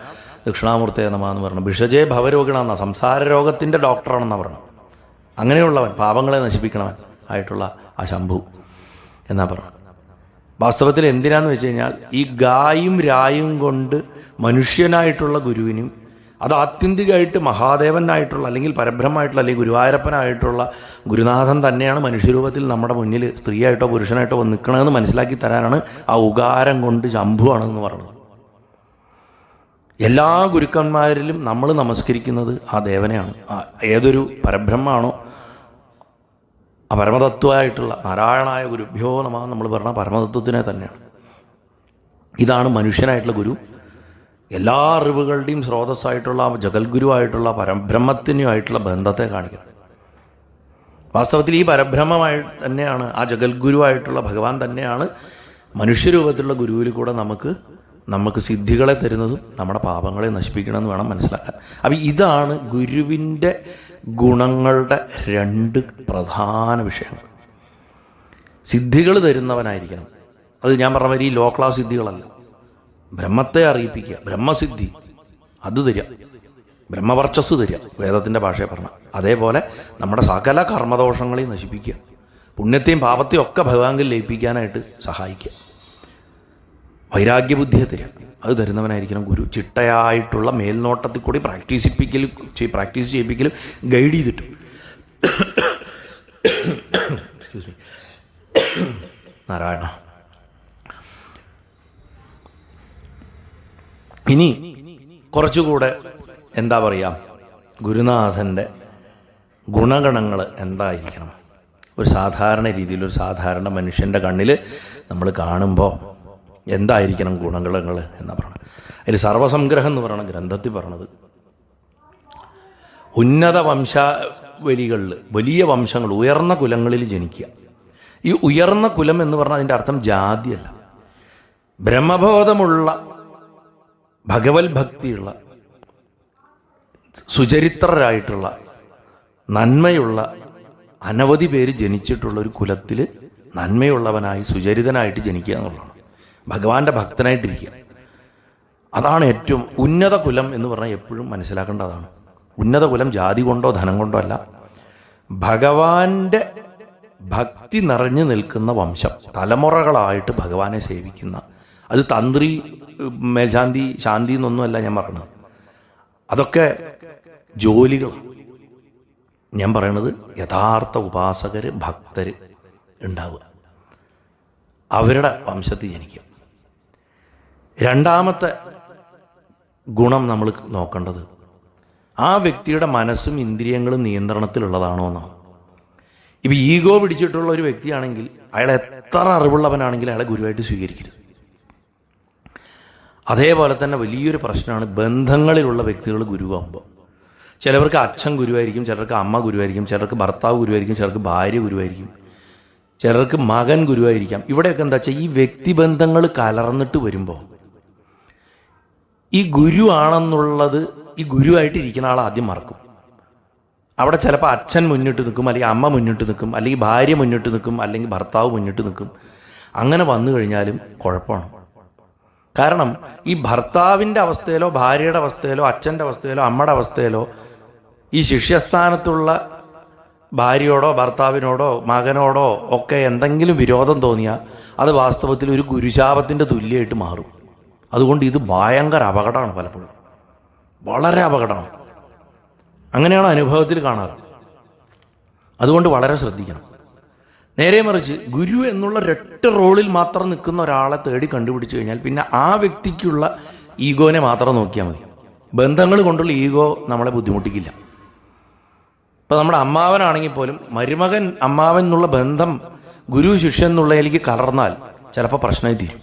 ദക്ഷിണാമൂർത്തേ നമഃ എന്ന് പറഞ്ഞു. വിഷജേ ഭവരോഗിണ എന്ന സംസാര രോഗത്തിൻ്റെ ഡോക്ടറാണെന്നാണ് പറഞ്ഞു. അങ്ങനെയുള്ളവൻ, പാപങ്ങളെ നശിപ്പിക്കണവൻ ആയിട്ടുള്ള ആ ശംഭു എന്നാ പറഞ്ഞു. വാസ്തവത്തിൽ എന്തിനാന്ന് വെച്ച് കഴിഞ്ഞാൽ ഈ ഗായും രായും കൊണ്ട് മനുഷ്യനായിട്ടുള്ള ഗുരുവിനും അത് ആത്യന്തികമായിട്ട് മഹാദേവനായിട്ടുള്ള അല്ലെങ്കിൽ പരബ്രഹ്മമായിട്ടുള്ള അല്ലെങ്കിൽ ഗുരുവായൂരപ്പനായിട്ടുള്ള ഗുരുനാഥൻ തന്നെയാണ് മനുഷ്യരൂപത്തിൽ നമ്മുടെ മുന്നിൽ സ്ത്രീയായിട്ടോ പുരുഷനായിട്ടോ വന്ന് നിൽക്കണമെന്ന് മനസ്സിലാക്കി തരാനാണ് ആ ഉകാരം കൊണ്ട് ശംഭുവാണെന്ന് പറയുന്നത്. എല്ലാ ഗുരുക്കന്മാരിലും നമ്മൾ നമസ്കരിക്കുന്നത് ആ ദേവനെയാണ്. ഏതൊരു പരബ്രഹ്മമാണോ ആ പരമതത്വമായിട്ടുള്ള നാരായണായ ഗുരുഭ്യോ നമഃ നമ്മൾ പറഞ്ഞ പരമതത്വത്തിനെ തന്നെയാണ്. ഇതാണ് മനുഷ്യനായിട്ടുള്ള ഗുരു. എല്ലാ അറിവുകളുടെയും സ്രോതസ്സായിട്ടുള്ള ജഗൽഗുരുവായിട്ടുള്ള പരബ്രഹ്മത്തിനുമായിട്ടുള്ള ബന്ധത്തെ കാണിക്കുന്നത്. വാസ്തവത്തിൽ ഈ പരബ്രഹ്മമായി തന്നെയാണ്, ആ ജഗൽഗുരുവായിട്ടുള്ള ഭഗവാൻ തന്നെയാണ് മനുഷ്യരൂപത്തിലുള്ള ഗുരുവിൽ കൂടെ നമുക്ക് സിദ്ധികളെ തരുന്നതും നമ്മുടെ പാപങ്ങളെ നശിപ്പിക്കണമെന്ന് വേണം മനസ്സിലാക്കാൻ. അപ്പം ഇതാണ് ഗുരുവിൻ്റെ ഗുണങ്ങളുടെ 2 പ്രധാന വിഷയങ്ങൾ. സിദ്ധികൾ തരുന്നവനായിരിക്കണം. അത് ഞാൻ പറഞ്ഞ മാതിരി ഈ ലോ ക്ലാസ് സിദ്ധികളല്ല. ബ്രഹ്മത്തെ അറിയിപ്പിക്കുക, ബ്രഹ്മസിദ്ധി അത് തരിക, ബ്രഹ്മവർച്ചസ് തരിക, വേദത്തിൻ്റെ ഭാഷയെ പറഞ്ഞ. അതേപോലെ നമ്മുടെ സകല കർമ്മദോഷങ്ങളെയും നശിപ്പിക്കുക, പുണ്യത്തെയും പാപത്തെയും ഒക്കെ ഭഗവാങ്കിൽ ലയിപ്പിക്കാനായിട്ട് സഹായിക്കുക, വൈരാഗ്യബുദ്ധിയെ തരിക. അത് തരുന്നവനായിരിക്കണം ഗുരു. ചിട്ടയായിട്ടുള്ള മേൽനോട്ടത്തിൽ കൂടി പ്രാക്ടീസ് ചെയ്യിപ്പിക്കലും ഗൈഡ് ചെയ്തിട്ടും. Excuse me, Narayana. ഇനി കുറച്ചുകൂടെ എന്താ പറയുക, ഗുരുനാഥൻ്റെ ഗുണഗണങ്ങൾ എന്തായിരിക്കണം ഒരു സാധാരണ രീതിയിൽ, ഒരു സാധാരണ മനുഷ്യൻ്റെ കണ്ണിൽ നമ്മൾ കാണുമ്പോൾ എന്തായിരിക്കണം ഗുണഗണങ്ങൾ എന്നാ പറയുന്നത്. അതിൽ സർവസംഗ്രഹം എന്ന് പറയുന്ന ഗ്രന്ഥത്തിൽ പറഞ്ഞത് ഉന്നത വംശാവലികളിൽ, വലിയ വംശങ്ങൾ, ഉയർന്ന കുലങ്ങളിൽ ജനിക്കുക. ഈ ഉയർന്ന കുലം എന്ന് പറഞ്ഞാൽ അതിൻ്റെ അർത്ഥം ജാതിയല്ല. ബ്രഹ്മബോധമുള്ള, ഭഗവത് ഭക്തിയുള്ള, സുചരിത്രരായിട്ടുള്ള, നന്മയുള്ള അനവധി പേര് ജനിച്ചിട്ടുള്ള ഒരു കുലത്തിൽ നന്മയുള്ളവനായി സുചരിതനായിട്ട് ജനിക്കുക എന്നുള്ളതാണ്. ഭഗവാന്റെ ഭക്തനായിട്ടിരിക്കുക, അതാണ് ഏറ്റവും ഉന്നത കുലം എന്ന് പറഞ്ഞാൽ എപ്പോഴും മനസ്സിലാക്കേണ്ടതാണ്. ഉന്നത കുലം ജാതി കൊണ്ടോ ധനം കൊണ്ടോ അല്ല, ഭഗവാന്റെ ഭക്തി നിറഞ്ഞു നിൽക്കുന്ന വംശം, തലമുറകളായിട്ട് ഭഗവാനെ സേവിക്കുന്ന. അത് തന്ത്രി, മേൽശാന്തി, ശാന്തി എന്നൊന്നുമല്ല ഞാൻ പറയുന്നത്. അതൊക്കെ ജോലികളാണ്. ഞാൻ പറയണത് യഥാർത്ഥ ഉപാസകർ, ഭക്തർ ഉണ്ടാവുക, അവരുടെ വംശത്തിൽ ജനിക്കുക. രണ്ടാമത്തെ ഗുണം നമ്മൾ നോക്കേണ്ടത് ആ വ്യക്തിയുടെ മനസ്സും ഇന്ദ്രിയങ്ങളും നിയന്ത്രണത്തിലുള്ളതാണോ എന്നാണ്. ഇപ്പം ഈഗോ പിടിച്ചിട്ടുള്ള ഒരു വ്യക്തിയാണെങ്കിൽ അയാൾ എത്ര അറിവുള്ളവനാണെങ്കിൽ അയാളെ ഗുരുവായിട്ട് സ്വീകരിക്കരുത്. അതേപോലെ തന്നെ വലിയൊരു പ്രശ്നമാണ് ബന്ധങ്ങളിലുള്ള വ്യക്തികൾ ഗുരുവാകുമ്പോൾ. ചിലവർക്ക് അച്ഛൻ ഗുരുവായിരിക്കും, ചിലർക്ക് അമ്മ ഗുരുവായിരിക്കും, ചിലർക്ക് ഭർത്താവ് ഗുരുവായിരിക്കും, ചിലർക്ക് ഭാര്യ ഗുരുവായിരിക്കും, ചിലർക്ക് മകൻ ഗുരുവായിരിക്കാം. ഇവിടെയൊക്കെ എന്താ വെച്ചാൽ ഈ വ്യക്തിബന്ധങ്ങൾ കലർന്നിട്ട് വരുമ്പോൾ ഈ ഗുരു ആണെന്നുള്ളത് ഈ ഗുരുവായിട്ട് ഇരിക്കുന്ന ആൾ ആദ്യം മറക്കും. അവിടെ ചിലപ്പോൾ അച്ഛൻ മുന്നിട്ട് നിൽക്കും, അല്ലെങ്കിൽ അമ്മ മുന്നിട്ട് നിൽക്കും, അല്ലെങ്കിൽ ഭാര്യ മുന്നിട്ട് നിൽക്കും, അല്ലെങ്കിൽ ഭർത്താവ് മുന്നിട്ട് നിൽക്കും. അങ്ങനെ വന്നു കഴിഞ്ഞാലും കുഴപ്പമാണ്. കാരണം ഈ ഭർത്താവിൻ്റെ അവസ്ഥയിലോ ഭാര്യയുടെ അവസ്ഥയിലോ അച്ഛൻ്റെ അവസ്ഥയിലോ അമ്മയുടെ അവസ്ഥയിലോ ഈ ശിഷ്യസ്ഥാനത്തുള്ള ഭാര്യയോടോ ഭർത്താവിനോടോ മകനോടോ ഒക്കെ എന്തെങ്കിലും വിരോധം തോന്നിയാൽ അത് വാസ്തവത്തിൽ ഒരു ഗുരുശാപത്തിൻ്റെ തുല്യമായിട്ട് മാറും. അതുകൊണ്ട് ഇത് ഭയങ്കര അപകടമാണ്, പലപ്പോഴും വളരെ അപകടമാണ്. അങ്ങനെയാണ് അനുഭവത്തിൽ കാണാറ്. അതുകൊണ്ട് വളരെ ശ്രദ്ധിക്കണം. നേരെ മറിച്ച് ഗുരു എന്നുള്ള ഒരൊറ്റ റോളിൽ മാത്രം നിൽക്കുന്ന ഒരാളെ തേടി കണ്ടുപിടിച്ച് കഴിഞ്ഞാൽ പിന്നെ ആ വ്യക്തിക്കുള്ള ഈഗോനെ മാത്രം നോക്കിയാൽ മതി. ബന്ധങ്ങൾ കൊണ്ടുള്ള ഈഗോ നമ്മളെ ബുദ്ധിമുട്ടിക്കില്ല. ഇപ്പം നമ്മുടെ അമ്മാവനാണെങ്കിൽ പോലും മരുമകൻ അമ്മാവൻ എന്നുള്ള ബന്ധം ഗുരു ശിഷ്യൻ എന്നുള്ളതിലേക്ക് കലർന്നാൽ ചിലപ്പോൾ പ്രശ്നമായി തീരും.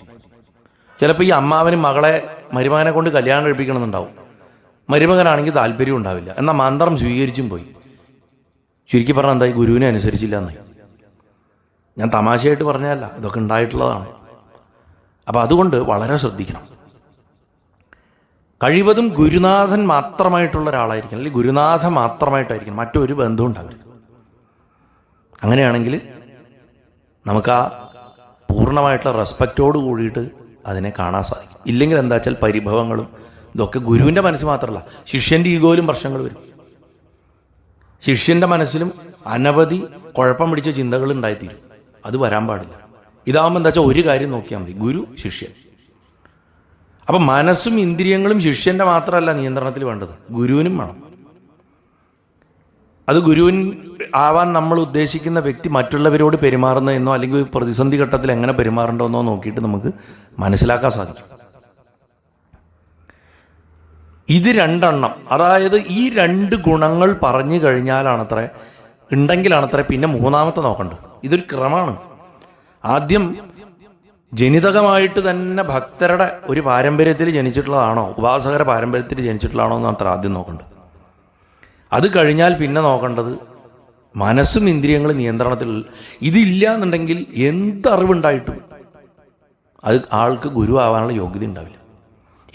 ചിലപ്പോൾ ഈ അമ്മാവന് മകളെ മരുമകനെ കൊണ്ട് കല്യാണം കഴിപ്പിക്കണമെന്നുണ്ടാവും. മരുമകനാണെങ്കിൽ താല്പര്യം ഉണ്ടാവില്ല, എന്നാൽ മന്ത്രം സ്വീകരിച്ചും പോയി. ചുരുക്കി പറഞ്ഞാൽ എന്തായി, ഗുരുവിനെ അനുസരിച്ചില്ല എന്നായി. ഞാൻ തമാശയായിട്ട് പറഞ്ഞതല്ല, ഇതൊക്കെ ഉണ്ടായിട്ടുള്ളതാണ്. അപ്പം അതുകൊണ്ട് വളരെ ശ്രദ്ധിക്കണം. കഴിവതും ഗുരുനാഥൻ മാത്രമായിട്ടുള്ള ഒരാളായിരിക്കണം, അല്ലെങ്കിൽ ഗുരുനാഥ മാത്രമായിട്ടായിരിക്കണം, മറ്റൊരു ബന്ധവും ഉണ്ടാവരുത്. അങ്ങനെയാണെങ്കിൽ നമുക്ക് ആ പൂർണ്ണമായിട്ടുള്ള റെസ്പെക്റ്റോട് കൂടിയിട്ട് അതിനെ കാണാൻ സാധിക്കും. ഇല്ലെങ്കിൽ എന്താ വെച്ചാൽ പരിഭവങ്ങളും ഇതൊക്കെ ഗുരുവിൻ്റെ മനസ്സ് മാത്രമല്ല, ശിഷ്യൻ്റെ ഈഗോയിലും പ്രശ്നങ്ങൾ വരും. ശിഷ്യൻ്റെ മനസ്സിലും അനവധി കുഴപ്പം പിടിച്ച ചിന്തകൾ ഉണ്ടായിത്തീരും. അത് വരാൻ പാടില്ല. ഇതാകുമ്പോൾ എന്താ വെച്ചാൽ ഒരു കാര്യം നോക്കിയാൽ മതി, ഗുരു ശിഷ്യൻ. അപ്പം മനസ്സും ഇന്ദ്രിയങ്ങളും ശിഷ്യൻ്റെ മാത്രമല്ല നിയന്ത്രണത്തിൽ വേണ്ടത്, ഗുരുവിനും വേണം. അത് ഗുരുവിൻ ആവാൻ നമ്മൾ ഉദ്ദേശിക്കുന്ന വ്യക്തി മറ്റുള്ളവരോട് പെരുമാറുന്നതെന്നോ അല്ലെങ്കിൽ പ്രതിസന്ധി ഘട്ടത്തിൽ എങ്ങനെ പെരുമാറേണ്ടതെന്നോ നോക്കിയിട്ട് നമുക്ക് മനസ്സിലാക്കാൻ സാധിക്കും. ഇത് രണ്ടെണ്ണം, അതായത് ഈ രണ്ട് ഗുണങ്ങൾ പറഞ്ഞു കഴിഞ്ഞാലാണത്രേ, ഉണ്ടെങ്കിലാണത്രേ പിന്നെ മൂന്നാമത്തെ നോക്കേണ്ടത്. ഇതൊരു ക്രമമാണ്. ആദ്യം ജനിതകമായിട്ട് തന്നെ ഭക്തരുടെ ഒരു പാരമ്പര്യത്തിൽ ജനിച്ചിട്ടുള്ളതാണോ, ഉപാസകരുടെ പാരമ്പര്യത്തിൽ ജനിച്ചിട്ടുള്ളതാണോ എന്ന് അത്ര ആദ്യം നോക്കേണ്ടത്. അത് കഴിഞ്ഞാൽ പിന്നെ നോക്കേണ്ടത് മനസ്സും ഇന്ദ്രിയങ്ങളും നിയന്ത്രണത്തിൽ. ഇതില്ല എന്നുണ്ടെങ്കിൽ എന്തറിവുണ്ടായിട്ടും അത് ആൾക്ക് ഗുരു ആവാനുള്ള യോഗ്യത ഉണ്ടാവില്ല.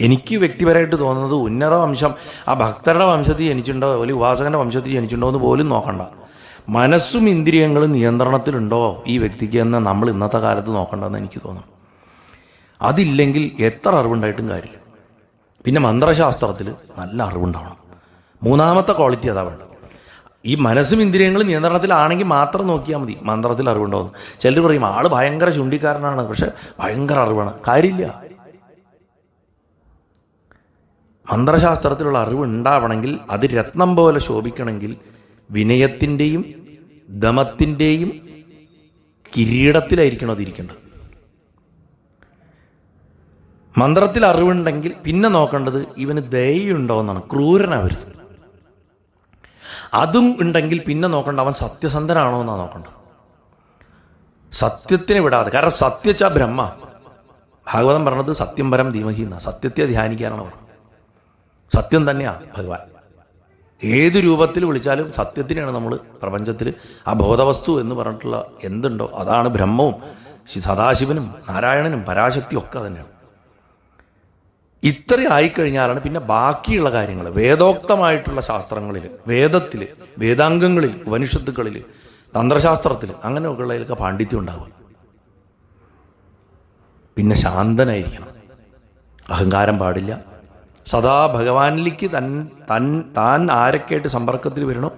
എനിക്ക് വ്യക്തിപരമായിട്ട് തോന്നുന്നത് ഉന്നത വംശം, ആ ഭക്തരുടെ വംശത്തിൽ ജനിച്ചിട്ടുണ്ടോ അല്ലെങ്കിൽ ഉപാസകന്റെ വംശത്തിൽ ജനിച്ചിട്ടുണ്ടോ എന്ന് പോലും നോക്കണ്ട. മനസ്സും ഇന്ദ്രിയങ്ങളും നിയന്ത്രണത്തിലുണ്ടോ ഈ വ്യക്തിക്ക് എന്ന് നമ്മൾ ഇന്നത്തെ കാലത്ത് നോക്കണ്ടെന്ന് എനിക്ക് തോന്നുന്നു. അതില്ലെങ്കിൽ എത്ര അറിവുണ്ടായിട്ടും കാര്യമില്ല. പിന്നെ മന്ത്രശാസ്ത്രത്തിൽ നല്ല അറിവുണ്ടാവണം. മൂന്നാമത്തെ ക്വാളിറ്റി അതാ വേണ്ടത്. ഈ മനസ്സും ഇന്ദ്രിയങ്ങളും നിയന്ത്രണത്തിലാണെങ്കിൽ മാത്രം നോക്കിയാൽ മതി മന്ത്രത്തിൽ അറിവുണ്ടാവുന്നു. ചിലർ പറയും ആള് ഭയങ്കര ചുണ്ടിക്കാരനാണ്, പക്ഷെ ഭയങ്കര അറിവാണ്. കാര്യമില്ല. മന്ത്രശാസ്ത്രത്തിലുള്ള അറിവ് ഉണ്ടാവണമെങ്കിൽ അത് രത്നം പോലെ ശോഭിക്കണമെങ്കിൽ വിനയത്തിൻ്റെയും ദമത്തിൻ്റെയും കിരീടത്തിലായിരിക്കണം അതിരിക്കേണ്ടത്. മന്ത്രത്തിൽ അറിവുണ്ടെങ്കിൽ പിന്നെ നോക്കേണ്ടത് ഇവന് ദയുണ്ടോ എന്നാണ്, ക്രൂരനാവരുത്. അതും ഉണ്ടെങ്കിൽ പിന്നെ നോക്കേണ്ട അവൻ സത്യസന്ധനാണോ എന്നാണ് നോക്കേണ്ടത്. സത്യത്തിനെ വിടാതെ, കാരണം സത്യച്ച ബ്രഹ്മ. ഭാഗവതം പറഞ്ഞത് സത്യം പരം ധീമഹി എന്നാണ്. സത്യത്തെ ധ്യാനിക്കാനാണ് പറഞ്ഞത്. സത്യം തന്നെയാണ് ഭഗവാൻ. ഏത് രൂപത്തിൽ വിളിച്ചാലും സത്യത്തിനെയാണ് നമ്മൾ പ്രപഞ്ചത്തിൽ ആ ബോധവസ്തു എന്ന് പറഞ്ഞിട്ടുള്ള എന്തുണ്ടോ അതാണ് ബ്രഹ്മവും സദാശിവനും നാരായണനും പരാശക്തിയും ഒക്കെ തന്നെയാണ്. ഇത്ര ആയിക്കഴിഞ്ഞാലാണ് പിന്നെ ബാക്കിയുള്ള കാര്യങ്ങൾ വേദോക്തമായിട്ടുള്ള ശാസ്ത്രങ്ങളിൽ, വേദത്തിൽ, വേദാംഗങ്ങളിൽ, ഉപനിഷത്തുക്കളിൽ, തന്ത്രശാസ്ത്രത്തിൽ അങ്ങനെയൊക്കെയുള്ളതിലൊക്കെ പാണ്ഡിത്യം ഉണ്ടാകും. പിന്നെ ശാന്തനായിരിക്കണം, അഹങ്കാരം പാടില്ല. സദാ ഭഗവാനിലേക്ക് താൻ ആരൊക്കെയായിട്ട് സമ്പർക്കത്തിൽ വരണോ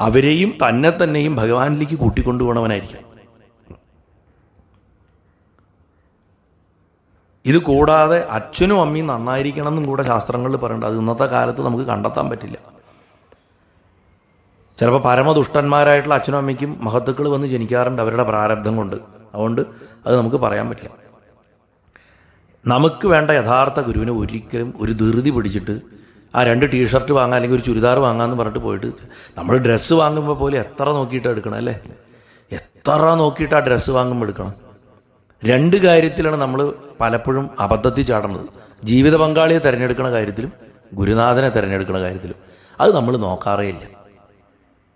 അവരെയും തന്നെ തന്നെയും ഭഗവാനിലേക്ക് കൂട്ടിക്കൊണ്ടുപോകണവനായിരിക്കും. ഇത് കൂടാതെ അച്ഛനും അമ്മയും നന്നായിരിക്കണം എന്നും കൂടെ ശാസ്ത്രങ്ങളിൽ പറയുന്നുണ്ട്. അത് ഇന്നത്തെ കാലത്ത് നമുക്ക് കണ്ടെത്താൻ പറ്റില്ല. ചിലപ്പോൾ പരമദുഷ്ടന്മാരായിട്ടുള്ള അച്ഛനും അമ്മയ്ക്കും മഹത്തുക്കൾ വന്ന് ജനിക്കാറുണ്ട് അവരുടെ പ്രാരബ്ധം കൊണ്ട്. അതുകൊണ്ട് അത് നമുക്ക് പറയാൻ പറ്റില്ല. നമുക്ക് വേണ്ട യഥാർത്ഥ ഗുരുവിനെ ഒരിക്കലും ഒരു ധൃതി പിടിച്ചിട്ട് ആ 2 ടീഷർട്ട് വാങ്ങാൻ അല്ലെങ്കിൽ ഒരു ചുരിദാർ വാങ്ങാമെന്ന് പറഞ്ഞിട്ട് പോയിട്ട് നമ്മൾ ഡ്രസ്സ് വാങ്ങുമ്പോൾ പോലും എത്ര നോക്കിയിട്ട് എടുക്കണം അല്ലേ? എത്ര നോക്കിയിട്ട് ആ ഡ്രസ്സ് വാങ്ങുമ്പോൾ എടുക്കണം. 2 കാര്യത്തിലാണ് നമ്മൾ പലപ്പോഴും അബദ്ധത്തിൽ ചാടുന്നത്. ജീവിത പങ്കാളിയെ തിരഞ്ഞെടുക്കുന്ന കാര്യത്തിലും ഗുരുനാഥനെ തിരഞ്ഞെടുക്കുന്ന കാര്യത്തിലും. അത് നമ്മൾ നോക്കാറേ ഇല്ല.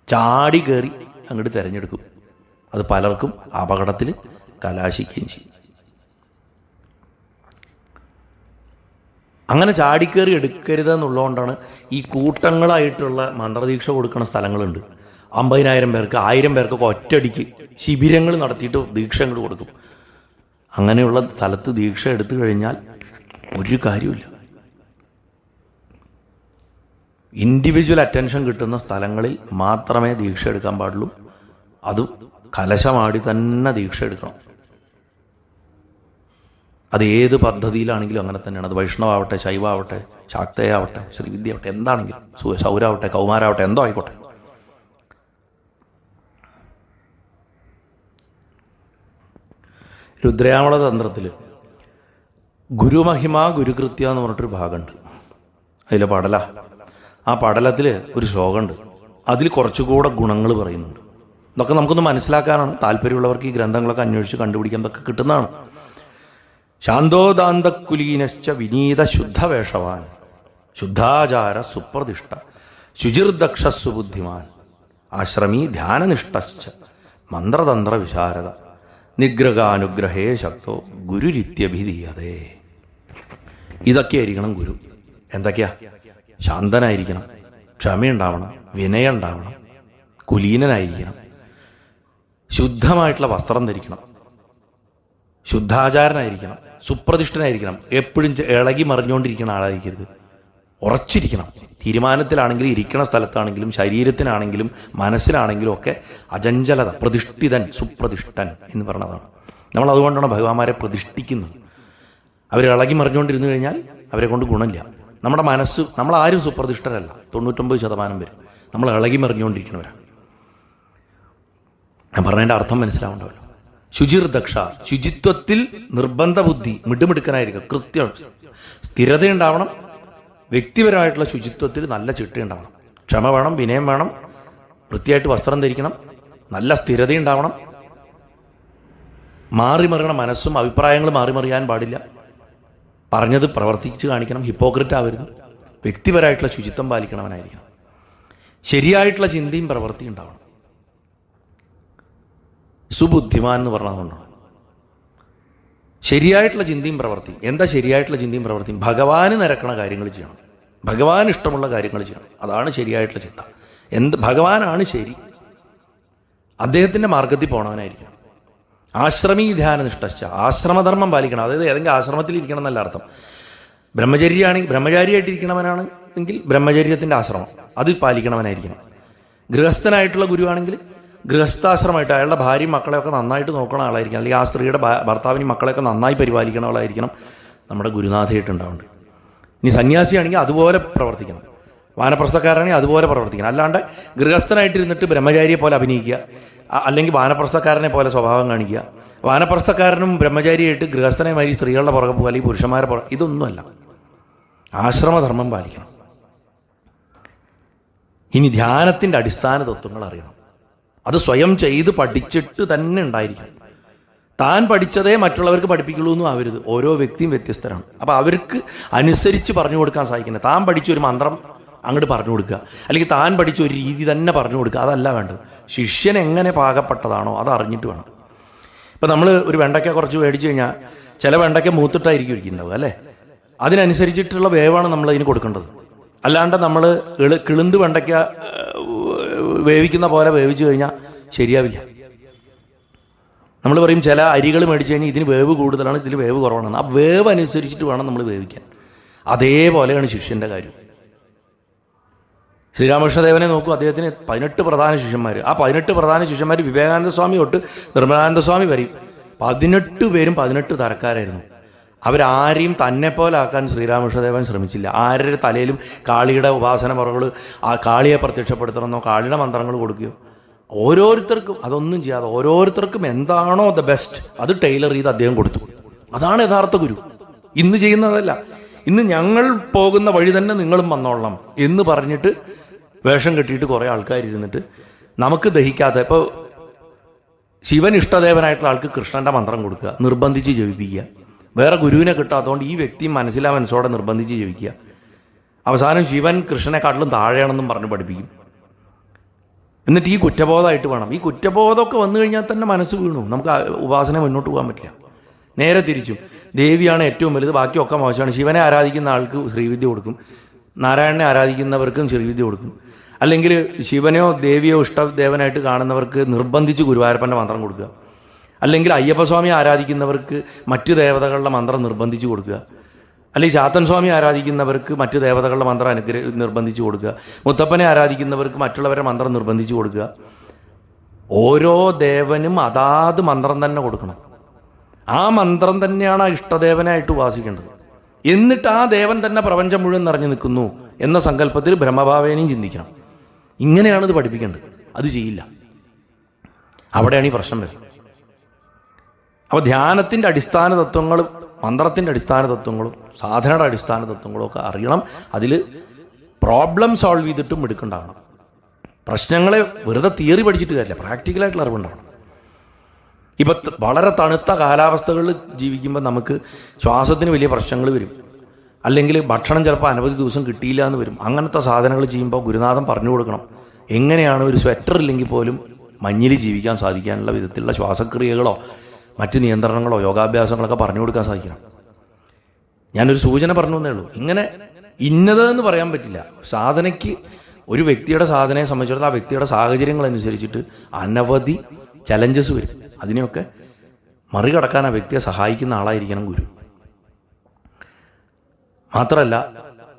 ചാടി കയറി അങ്ങോട്ട് തിരഞ്ഞെടുക്കും. അത് പലർക്കും അപകടത്തിൽ കലാശിക്കുകയും ചെയ്യും. അങ്ങനെ ചാടിക്കയറി എടുക്കരുതെന്നുള്ളതുകൊണ്ടാണ് ഈ കൂട്ടങ്ങളായിട്ടുള്ള മന്ത്രദീക്ഷ കൊടുക്കുന്ന സ്ഥലങ്ങളുണ്ട്. 50,000 പേർക്ക് 1000 പേർക്കൊക്കെ ഒറ്റയടിക്ക് ശിബിരങ്ങൾ നടത്തിയിട്ട് ദീക്ഷ അങ്ങോട്ട് കൊടുക്കും. അങ്ങനെയുള്ള സ്ഥലത്ത് ദീക്ഷ എടുത്തു കഴിഞ്ഞാൽ ഒരു കാര്യമില്ല. ഇൻഡിവിജ്വൽ അറ്റൻഷൻ കിട്ടുന്ന സ്ഥലങ്ങളിൽ മാത്രമേ ദീക്ഷ എടുക്കാൻ പാടുള്ളൂ. അതും കലശമാടി തന്നെ ദീക്ഷ എടുക്കണം. അത് ഏത് പദ്ധതിയിലാണെങ്കിലും അങ്ങനെ തന്നെയാണ്. അത് വൈഷ്ണവാവട്ടെ, ശൈവാവട്ടെ, ശാക്തയാവട്ടെ, ശ്രീവിദ്യ ആവട്ടെ, എന്താണെങ്കിലും, സൗരാവട്ടെ, കൗമാരാവട്ടെ, എന്തോ ആയിക്കോട്ടെ. രുദ്രയാമള തന്ത്രത്തിൽ ഗുരുമഹിമ ഗുരുകൃത്യ എന്ന് പറഞ്ഞിട്ടൊരു ഭാഗമുണ്ട്. അതിലെ പടല, ആ പടലത്തിൽ ഒരു ശ്ലോകമുണ്ട്. അതിൽ കുറച്ചുകൂടെ ഗുണങ്ങൾ പറയുന്നുണ്ട്. ഇതൊക്കെ നമുക്കൊന്ന് മനസ്സിലാക്കാനാണ്. താല്പര്യമുള്ളവർക്ക് ഈ ഗ്രന്ഥങ്ങളൊക്കെ അന്വേഷിച്ച് കണ്ടുപിടിക്കാൻ ഇതൊക്കെ കിട്ടുന്നതാണ്. ശാന്തോദാന്തകുലീനശ്ച വിനീത ശുദ്ധവേഷവാൻ ശുദ്ധാചാര സുപ്രതിഷ്ഠ ശുചിർദക്ഷ സുബുദ്ധിമാൻ ആശ്രമീ ധ്യാനനിഷ്ഠശ്ച മന്ത്രതന്ത്ര വിശാരദ നിഗ്രഹാനുഗ്രഹേ ശക്തോ ഗുരുരിത്യഭിധീയതേ. ഇതൊക്കെയായിരിക്കണം ഗുരു. എന്തൊക്കെയാ? ശാന്തനായിരിക്കണം, ക്ഷമയുണ്ടാവണം, വിനയം ഉണ്ടാവണം, കുലീനനായിരിക്കണം, ശുദ്ധമായിട്ടുള്ള വസ്ത്രം ധരിക്കണം, ശുദ്ധാചാരനായിരിക്കണം, സുപ്രതിഷ്ഠനായിരിക്കണം, എപ്പോഴും ഇളകി മറിഞ്ഞുകൊണ്ടിരിക്കുന്ന ആളായിരിക്കരുത്, ഉറച്ചിരിക്കണം. തീരുമാനത്തിലാണെങ്കിലും ഇരിക്കണ സ്ഥലത്താണെങ്കിലും ശരീരത്തിനാണെങ്കിലും മനസ്സിലാണെങ്കിലും ഒക്കെ അചഞ്ചലത, പ്രതിഷ്ഠിതൻ, സുപ്രതിഷ്ഠൻ എന്ന് പറഞ്ഞതാണ്. നമ്മൾ അതുകൊണ്ടാണ് ഭഗവാന്മാരെ പ്രതിഷ്ഠിക്കുന്നത്. അവർ ഇളകി മറിഞ്ഞുകൊണ്ടിരുന്നു കഴിഞ്ഞാൽ അവരെ കൊണ്ട് ഗുണമില്ല. നമ്മുടെ മനസ്സ്, നമ്മളാരും സുപ്രതിഷ്ഠരല്ല. 99% പേര് നമ്മൾ ഇളകി മറിഞ്ഞുകൊണ്ടിരിക്കുന്നവരാണ്. ഞാൻ പറഞ്ഞതിൻ്റെ അർത്ഥം മനസ്സിലാവുണ്ടാവല്ലോ. ശുചിർദക്ഷ, ശുചിത്വത്തിൽ നിർബന്ധ ബുദ്ധി, മിടുമിടുക്കനായിരിക്കുക, കൃത്യം സ്ഥിരതയുണ്ടാവണം. വ്യക്തിപരമായിട്ടുള്ള ശുചിത്വത്തിൽ നല്ല ചിട്ടയുണ്ടാവണം. ക്ഷമ വേണം, വിനയം വേണം, വൃത്തിയായിട്ട് വസ്ത്രം ധരിക്കണം, നല്ല സ്ഥിരതയുണ്ടാവണം. മാറിമറിയണ മനസ്സും അഭിപ്രായങ്ങളും മാറിമറിയാൻ പാടില്ല. പറഞ്ഞത് പ്രവർത്തിച്ച് കാണിക്കണം. ഹിപ്പോക്രറ്റ് ആവരുത്. വ്യക്തിപരമായിട്ടുള്ള ശുചിത്വം പാലിക്കണവനായിരിക്കണം. ശരിയായിട്ടുള്ള ചിന്തയും പ്രവൃത്തി ഉണ്ടാവണം. സുബുദ്ധിമാൻ എന്ന് പറഞ്ഞതുകൊണ്ടാണ് ശരിയായിട്ടുള്ള ചിന്തയും പ്രവൃത്തി. എന്താ ശരിയായിട്ടുള്ള ചിന്തയും പ്രവൃത്തിയും? ഭഗവാന് നിരക്കണ കാര്യങ്ങൾ ചെയ്യണം, ഭഗവാൻ ഇഷ്ടമുള്ള കാര്യങ്ങൾ ചെയ്യണം. അതാണ് ശരിയായിട്ടുള്ള ചിന്ത. ഭഗവാനാണ് ശരി, അദ്ദേഹത്തിൻ്റെ മാർഗത്തിൽ പോണവനായിരിക്കണം. ആശ്രമീ ധ്യാനനിഷ്ഠശ്ച, ആശ്രമധർമ്മം പാലിക്കണം. അതായത് ഏതെങ്കിലും ആശ്രമത്തിൽ ഇരിക്കണം എന്നല്ല അർത്ഥം. ബ്രഹ്മചാരിയായിട്ടിരിക്കണവനാണ് എങ്കിൽ ബ്രഹ്മചര്യത്തിൻ്റെ ആശ്രമം അത് പാലിക്കണവനായിരിക്കണം. ഗൃഹസ്ഥനായിട്ടുള്ള ഗുരുവാണെങ്കിൽ ഗൃഹസ്ഥാശ്രമമായിട്ട് അയാളുടെ ഭാര്യയും മക്കളെയൊക്കെ നന്നായിട്ട് നോക്കണ ആളായിരിക്കണം. അല്ലെങ്കിൽ ആ സ്ത്രീയുടെ ഭർത്താവിനും മക്കളെയൊക്കെ നന്നായി പരിപാലിക്കണ ആളായിരിക്കണം നമ്മുടെ ഗുരുനാഥയായിട്ട് ഉണ്ടാവേണ്ടത്. ഇനി സന്യാസിയാണെങ്കിൽ അതുപോലെ പ്രവർത്തിക്കണം, വാനപ്രസ്ഥക്കാരാണെങ്കിൽ അതുപോലെ പ്രവർത്തിക്കണം. അല്ലാണ്ട് ഗൃഹസ്ഥനായിട്ടിരുന്നിട്ട് ബ്രഹ്മചാരിയെ പോലെ അഭിനയിക്കുക, അല്ലെങ്കിൽ വാനപ്രസ്ഥക്കാരനെ പോലെ സ്വഭാവം കാണിക്കുക, വാനപ്രസ്ഥക്കാരനും ബ്രഹ്മചാരിയായിട്ട് ഗൃഹസ്ഥനെ മാതിരി സ്ത്രീകളുടെ പുറകെ പോകുക, അല്ലെങ്കിൽ പുരുഷന്മാരെ പുറകെ, ഇതൊന്നുമല്ല. ആശ്രമധർമ്മം പാലിക്കണം. ഇനി ധ്യാനത്തിൻ്റെ അടിസ്ഥാന തത്വങ്ങൾ അറിയണം. അത് സ്വയം ചെയ്ത് പഠിച്ചിട്ട് തന്നെ ഉണ്ടായിരിക്കണം. താൻ പഠിച്ചതേ മറ്റുള്ളവർക്ക് പഠിപ്പിക്കുള്ളൂ എന്നും ആവരുത്. ഓരോ വ്യക്തിയും വ്യത്യസ്തരാണ്. അപ്പോൾ അവർക്ക് അനുസരിച്ച് പറഞ്ഞു കൊടുക്കാൻ സാധിക്കുന്നത്. താൻ പഠിച്ചൊരു മന്ത്രം അങ്ങോട്ട് പറഞ്ഞു കൊടുക്കുക, അല്ലെങ്കിൽ താൻ പഠിച്ച ഒരു രീതി തന്നെ പറഞ്ഞു കൊടുക്കുക, അതല്ല വേണ്ടത്. ശിഷ്യൻ എങ്ങനെ പാകപ്പെട്ടതാണോ അത് അറിഞ്ഞിട്ട് വേണം. ഇപ്പം നമ്മൾ ഒരു വെണ്ടയ്ക്ക കുറച്ച് മേടിച്ചു കഴിഞ്ഞാൽ ചില വെണ്ടയ്ക്ക മൂത്തിട്ടായിരിക്കും ഇരിക്കുന്നുണ്ടാവുക അല്ലേ? അതിനനുസരിച്ചിട്ടുള്ള വേവാണ് നമ്മൾ അതിന് കൊടുക്കേണ്ടത്. അല്ലാണ്ട് നമ്മൾ കിളുന്ത് വെണ്ടയ്ക്ക വേവിക്കുന്ന പോലെ വേവിച്ചു കഴിഞ്ഞാൽ ശരിയാവില്ല. നമ്മൾ പറയും ചില അരികൾ മേടിച്ചു കഴിഞ്ഞാൽ ഇതിന് വേവ് കൂടുതലാണ്, ഇതിൽ വേവ് കുറവാണ്. ആ വേവ് അനുസരിച്ചിട്ട് വേണം നമ്മൾ വേവിക്കാൻ. അതേപോലെയാണ് ശിഷ്യൻ്റെ കാര്യം. ശ്രീരാമകൃഷ്ണദേവനെ നോക്കൂ, അദ്ദേഹത്തിന് 18 പ്രധാന ശിഷ്യന്മാർ. ആ 18 പ്രധാന ശിഷ്യന്മാർ വിവേകാനന്ദ സ്വാമി തൊട്ട് നിർമ്മലാനന്ദ സ്വാമി വരെയും 18 പേരും 18 തരക്കാരായിരുന്നു. അവരാരെയും തന്നെ പോലെ ആക്കാൻ ശ്രീരാമകൃഷ്ണദേവൻ ശ്രമിച്ചില്ല. ആരുടെ തലയിലും കാളിയുടെ ഉപാസന മുറകൾ, ആ കാളിയെ പ്രത്യക്ഷപ്പെടുത്തണമെന്നോ കാളിയുടെ മന്ത്രങ്ങൾ കൊടുക്കുകയോ, ഓരോരുത്തർക്കും അതൊന്നും ചെയ്യാതെ ഓരോരുത്തർക്കും എന്താണോ ദ ബെസ്റ്റ് അത് ടൈലർ ചെയ്ത് അദ്ദേഹം കൊടുത്തു. അതാണ് യഥാർത്ഥ ഗുരു. ഇന്ന് ചെയ്യുന്നതല്ല. ഇന്ന് ഞങ്ങൾ പോകുന്ന വഴി തന്നെ നിങ്ങളും വന്നോളണം എന്ന് പറഞ്ഞിട്ട് വേഷം കെട്ടിയിട്ട് കുറേ ആൾക്കാരിരുന്നിട്ട് നമുക്ക് ദഹിക്കാത്ത, ഇപ്പോൾ ശിവൻ ഇഷ്ടദേവനായിട്ടുള്ള ആൾക്ക് കൃഷ്ണന്റെ മന്ത്രം കൊടുക്കുക, നിർബന്ധിച്ച് ജപിപ്പിക്കുക. വേറെ ഗുരുവിനെ കിട്ടാത്തതുകൊണ്ട് ഈ വ്യക്തി മനസ്സോടെ നിർബന്ധിച്ച് ജപിക്കുക. അവസാനം ശിവൻ കൃഷ്ണനെക്കാട്ടിലും താഴെയാണെന്നും പറഞ്ഞ് പഠിപ്പിക്കും. എന്നിട്ട് ഈ കുറ്റബോധമായിട്ട് വേണം. ഈ കുറ്റബോധമൊക്കെ വന്നു കഴിഞ്ഞാൽ തന്നെ മനസ്സ് വീണു, നമുക്ക് ഉപാസന മുന്നോട്ട് പോകാൻ പറ്റില്ല. നേരെ തിരിച്ചും, ദേവിയാണ് ഏറ്റവും വലുത്, ബാക്കിയൊക്കെ മോശമാണ്. ശിവനെ ആരാധിക്കുന്ന ആൾക്ക് ശ്രീവിദ്യ കൊടുക്കും, നാരായണനെ ആരാധിക്കുന്നവർക്കും ശ്രീവിദ്യ കൊടുക്കും. അല്ലെങ്കിൽ ശിവനെയോ ദേവിയോ ഇഷ്ടദേവനായിട്ട് കാണുന്നവർക്ക് നിർബന്ധിച്ച് ഗുരുവായൂരപ്പൻ്റെ മന്ത്രം കൊടുക്കുക. അല്ലെങ്കിൽ അയ്യപ്പസ്വാമി ആരാധിക്കുന്നവർക്ക് മറ്റു ദേവതകളുടെ മന്ത്രം നിർബന്ധിച്ച് കൊടുക്കുക. അല്ലെങ്കിൽ ചാത്തൻ സ്വാമി ആരാധിക്കുന്നവർക്ക് മറ്റു ദേവതകളുടെ മന്ത്രം നിർബന്ധിച്ച് കൊടുക്കുക. മുത്തപ്പനെ ആരാധിക്കുന്നവർക്ക് മറ്റുള്ളവരുടെ മന്ത്രം നിർബന്ധിച്ച് കൊടുക്കുക. ഓരോ ദേവനും അതാത് മന്ത്രം തന്നെ കൊടുക്കണം. ആ മന്ത്രം തന്നെയാണ് ആ ഇഷ്ടദേവനായിട്ട് ഉപാസിക്കേണ്ടത്. എന്നിട്ട് ആ ദേവൻ തന്നെ പ്രപഞ്ചം മുഴുവൻ നിറഞ്ഞു നിൽക്കുന്നു എന്ന സങ്കല്പത്തിൽ ബ്രഹ്മഭാവേനയും ചിന്തിക്കണം. ഇങ്ങനെയാണ് ഇത് പഠിപ്പിക്കേണ്ടത്. അത് ചെയ്യില്ല. അവിടെയാണ് ഈ പ്രശ്നം വരുന്നത്. അപ്പോൾ ധ്യാനത്തിൻ്റെ അടിസ്ഥാന തത്വങ്ങളും മന്ത്രത്തിൻ്റെ അടിസ്ഥാന തത്വങ്ങളും സാധനയുടെ അടിസ്ഥാന തത്വങ്ങളും ഒക്കെ അറിയണം. അതിൽ പ്രോബ്ലം സോൾവ് ചെയ്തിട്ടും എടുക്കുന്നുണ്ടാവണം. പ്രശ്നങ്ങളെ വെറുതെ തിയറി പഠിച്ചിട്ട് കാര്യമില്ല, പ്രാക്ടിക്കലായിട്ടുള്ള അറിവുണ്ടാവണം. ഇപ്പം വളരെ തണുത്ത കാലാവസ്ഥകളിൽ ജീവിക്കുമ്പോൾ നമുക്ക് ശ്വാസത്തിന് വലിയ പ്രശ്നങ്ങൾ വരും. അല്ലെങ്കിൽ ഭക്ഷണം ചിലപ്പോൾ അനവധി ദിവസം കിട്ടിയില്ല എന്ന് വരും. അങ്ങനത്തെ സാധനങ്ങൾ ചെയ്യുമ്പോൾ ഗുരുനാഥൻ പറഞ്ഞു കൊടുക്കണം എങ്ങനെയാണ് ഒരു സ്വെറ്റർ ഇല്ലെങ്കിൽ പോലും മഞ്ഞിൽ ജീവിക്കാൻ സാധിക്കാനുള്ള വിധത്തിലുള്ള ശ്വാസക്രിയകളോ മറ്റ് നിയന്ത്രണങ്ങളോ യോഗാഭ്യാസങ്ങളൊക്കെ പറഞ്ഞു കൊടുക്കാൻ സാധിക്കണം. ഞാനൊരു സൂചന പറഞ്ഞു എന്നേ ഉള്ളൂ. ഇങ്ങനെ ഇന്നതെന്ന് പറയാൻ പറ്റില്ല. സാധനയ്ക്ക് ഒരു വ്യക്തിയുടെ സാധനയെ സംബന്ധിച്ചിടത്തോളം ആ വ്യക്തിയുടെ സാഹചര്യങ്ങളനുസരിച്ചിട്ട് അനവധി ചലഞ്ചസ് വരും. അതിനെയൊക്കെ മറികടക്കാൻ ആ വ്യക്തിയെ സഹായിക്കുന്ന ആളായിരിക്കണം ഗുരു. മാത്രമല്ല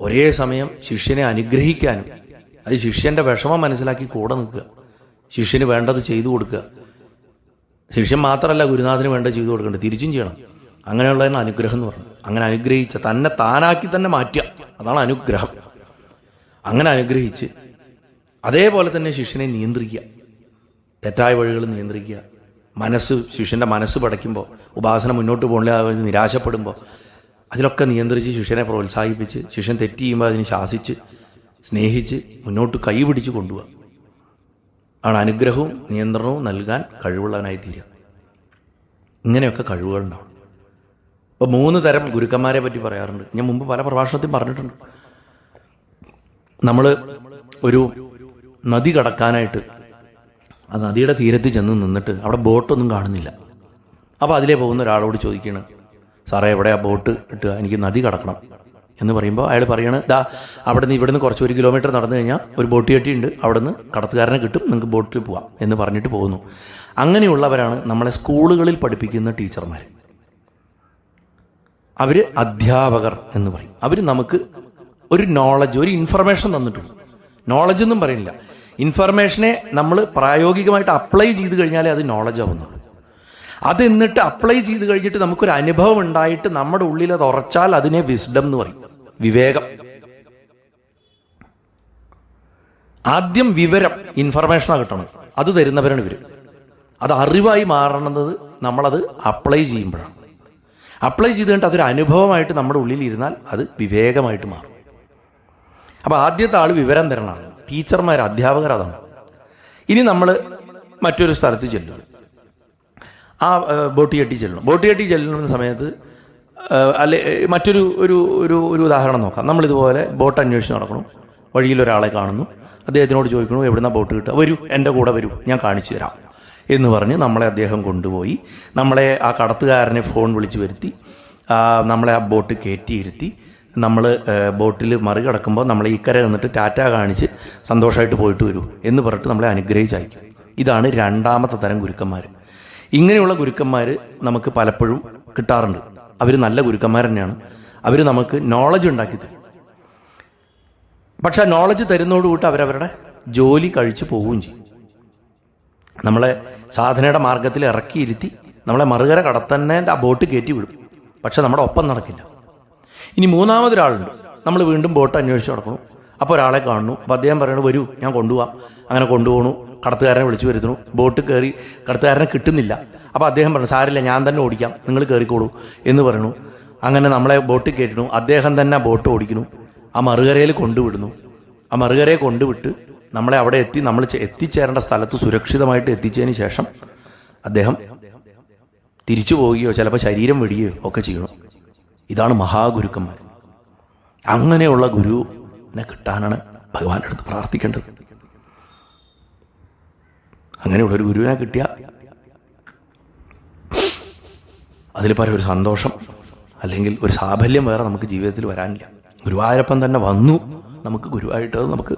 ഒരേ സമയം ശിഷ്യനെ അനുഗ്രഹിക്കാനും, അത് ശിഷ്യന്റെ വിഷമം മനസ്സിലാക്കി കൂടെ നിൽക്കുക, ശിഷ്യന് വേണ്ടത് ചെയ്തു കൊടുക്കുക. ശിഷ്യൻ മാത്രമല്ല ഗുരുനാഥന് വേണ്ടത് ചെയ്തു കൊടുക്കേണ്ടത്, തിരിച്ചും ചെയ്യണം. അങ്ങനെയുള്ളതിന് അനുഗ്രഹം എന്ന് പറഞ്ഞു. അങ്ങനെ അനുഗ്രഹിച്ച തന്നെ താനാക്കി തന്നെ മാറ്റുക, അതാണ് അനുഗ്രഹം. അങ്ങനെ അനുഗ്രഹിച്ച് അതേപോലെ തന്നെ ശിഷ്യനെ നിയന്ത്രിക്കുക, തെറ്റായ വഴികൾ നിയന്ത്രിക്കുക. ശിഷ്യൻ്റെ മനസ്സ് പടയ്ക്കുമ്പോൾ, ഉപാസന മുന്നോട്ട് പോകണില്ല നിരാശപ്പെടുമ്പോൾ അതിലൊക്കെ നിയന്ത്രിച്ച് ശിഷ്യനെ പ്രോത്സാഹിപ്പിച്ച്, ശിഷ്യൻ തെറ്റ് ചെയ്യുമ്പോൾ അതിന് ശാസിച്ച് സ്നേഹിച്ച് മുന്നോട്ട് കൈപിടിച്ച് കൊണ്ടുപോവുക. ആണ് അനുഗ്രഹവും നിയന്ത്രണവും നൽകാൻ കഴിവുള്ളവനായി തീരുക. ഇങ്ങനെയൊക്കെ കഴിവുകളുണ്ടാവും. ഇപ്പോൾ 3 തരം ഗുരുക്കന്മാരെ പറ്റി പറയാറുണ്ട്. ഞാൻ മുമ്പ് പല പ്രഭാഷണത്തിലും പറഞ്ഞിട്ടുണ്ട്. നമ്മൾ ഒരു നദി കടക്കാനായിട്ട് ആ നദിയുടെ തീരത്ത് ചെന്ന് നിന്നിട്ട് അവിടെ ബോട്ടൊന്നും കാണുന്നില്ല. അപ്പോൾ അതിലേ പോകുന്ന ഒരാളോട് ചോദിക്കണം, സാറേ എവിടെയാ ബോട്ട് കിട്ടുക, എനിക്ക് നദി കടക്കണം എന്ന് പറയുമ്പോൾ അയാൾ പറയണ, ഇവിടുന്ന് കുറച്ച് 1 കിലോമീറ്റർ നടന്നു കഴിഞ്ഞാൽ ഒരു ബോട്ട് കെട്ടിയുണ്ട്, അവിടുന്ന് കടത്തുകാരനെ കിട്ടും, നിങ്ങൾക്ക് ബോട്ടിൽ പോവാം എന്ന് പറഞ്ഞിട്ട് പോകുന്നു. അങ്ങനെയുള്ളവരാണ് നമ്മളെ സ്കൂളുകളിൽ പഠിപ്പിക്കുന്ന ടീച്ചർമാർ. അവർ അധ്യാപകർ എന്ന് പറയും. അവർ നമുക്ക് ഒരു നോളജ്, ഒരു ഇൻഫർമേഷൻ തന്നിട്ടുണ്ട്. നോളജ് എന്നും പറയുന്നില്ല, ഇൻഫർമേഷനെ നമ്മൾ പ്രായോഗികമായിട്ട് അപ്ലൈ ചെയ്ത് കഴിഞ്ഞാലേ അത് നോളജ് ആവുന്നുള്ളൂ. അത് എന്നിട്ട് അപ്ലൈ ചെയ്ത് കഴിഞ്ഞിട്ട് നമുക്കൊരു അനുഭവം ഉണ്ടായിട്ട് നമ്മുടെ ഉള്ളിൽ അത് ഉറച്ചാൽ അതിനെ വിസ്ഡം എന്ന് പറയും, വിവേകം. ആദ്യം വിവരം, ഇൻഫർമേഷനാണ് കിട്ടണം. അത് തരുന്നവരാണ് ഇവർ. അത് അറിവായി മാറണത് നമ്മളത് അപ്ലൈ ചെയ്യുമ്പോഴാണ്. അപ്ലൈ ചെയ്ത് കഴിഞ്ഞിട്ട് അതൊരു അനുഭവമായിട്ട് നമ്മുടെ ഉള്ളിൽ ഇരുന്നാൽ അത് വിവേകമായിട്ട് മാറും. അപ്പോൾ ആദ്യത്തെ ആൾ വിവരം തരണമാണ്. ടീച്ചർമാർ, അധ്യാപകർ അതാണ്. ഇനി നമ്മൾ മറ്റൊരു സ്ഥലത്ത് ചെല്ലും, ആ ബോട്ട് കെട്ടി ചെല്ലണം. ബോട്ട് കെട്ടി ചെല്ലുന്ന സമയത്ത് മറ്റൊരു ഒരു ഉദാഹരണം നോക്കാം. നമ്മളിതുപോലെ ബോട്ട് അന്വേഷിച്ച് നടക്കണം. വഴിയിൽ ഒരാളെ കാണുന്നു, അദ്ദേഹത്തിനോട് ചോദിക്കണു എവിടുന്ന ബോട്ട് കിട്ടുക, വരൂ എൻ്റെ കൂടെ വരൂ, ഞാൻ കാണിച്ചു തരാം എന്ന് പറഞ്ഞ് നമ്മളെ അദ്ദേഹം കൊണ്ടുപോയി നമ്മളെ ആ കടത്തുകാരനെ ഫോൺ വിളിച്ച് വരുത്തി നമ്മളെ ആ ബോട്ട് കയറ്റിയിരുത്തി നമ്മൾ ബോട്ടിൽ മറികടക്കുമ്പോൾ നമ്മൾ ഇക്കരെ നിന്നിട്ട് ടാറ്റ കാണിച്ച് സന്തോഷമായിട്ട് പോയിട്ട് വരൂ എന്ന് പറഞ്ഞിട്ട് നമ്മളെ അനുഗ്രഹിച്ചയക്കും. ഇതാണ് 2ാമത്തെ തരം ഗുരുക്കന്മാർ. ഇങ്ങനെയുള്ള ഗുരുക്കന്മാർ നമുക്ക് പലപ്പോഴും കിട്ടാറുണ്ട്. അവർ നല്ല ഗുരുക്കന്മാർ തന്നെയാണ്. അവർ നമുക്ക് നോളജ് ഉണ്ടാക്കി തരും. പക്ഷെ നോളജ് തരുന്നതോടുകൂട്ട് അവരവരുടെ ജോലി കഴിച്ച് പോവുകയും ചെയ്യും. നമ്മളെ സാധനയുടെ മാർഗത്തിൽ ഇറക്കിയിരുത്തി നമ്മളെ മറുകര കടത്തന്നെ ആ ബോട്ട് കയറ്റി വിടും. പക്ഷെ നമ്മുടെ ഒപ്പം നടക്കില്ല. ഇനി 3ാമതൊരാളുണ്ട്. നമ്മൾ വീണ്ടും ബോട്ട് അന്വേഷിച്ച് നടക്കണം. അപ്പോൾ ഒരാളെ കാണുന്നു. അപ്പോൾ അദ്ദേഹം പറയണു വരൂ ഞാൻ കൊണ്ടുപോകാം. അങ്ങനെ കൊണ്ടുപോകണു. കടത്തുകാരനെ വിളിച്ചു വരുത്തുന്നു. ബോട്ട് കയറി കടത്തുകാരനെ കിട്ടുന്നില്ല. അപ്പോൾ അദ്ദേഹം പറഞ്ഞു സാരില്ല, ഞാൻ തന്നെ ഓടിക്കാം, നിങ്ങൾ കയറിക്കോളൂ എന്ന് പറയണു. അങ്ങനെ നമ്മളെ ബോട്ടിൽ കയറ്റുന്നു. അദ്ദേഹം തന്നെ ബോട്ട് ഓടിക്കുന്നു. ആ മറുകരയിൽ കൊണ്ടുവിടുന്നു. ആ മറുകരയെ കൊണ്ടുവിട്ട് നമ്മളെ അവിടെ നമ്മൾ എത്തിച്ചേരേണ്ട സ്ഥലത്ത് സുരക്ഷിതമായിട്ട് എത്തിച്ചതിന് ശേഷം അദ്ദേഹം തിരിച്ചു പോവുകയോ ചിലപ്പോൾ ശരീരം വെടിയുകയോ ഒക്കെ ചെയ്യണം. ഇതാണ് മഹാഗുരുക്കന്മാർ. അങ്ങനെയുള്ള ഗുരുവിനെ കിട്ടാനാണ് ഭഗവാന്റെ അടുത്ത് പ്രാർത്ഥിക്കേണ്ടത്. അങ്ങനെയുള്ളൊരു ഗുരുവിനെ കിട്ടിയ അതിൽ പല ഒരു സന്തോഷം അല്ലെങ്കിൽ ഒരു സാഫല്യം വേറെ നമുക്ക് ജീവിതത്തിൽ വരാനില്ല. ഗുരുവായൂരപ്പൻ തന്നെ വന്നു നമുക്ക് ഗുരുവായിട്ട് നമുക്ക്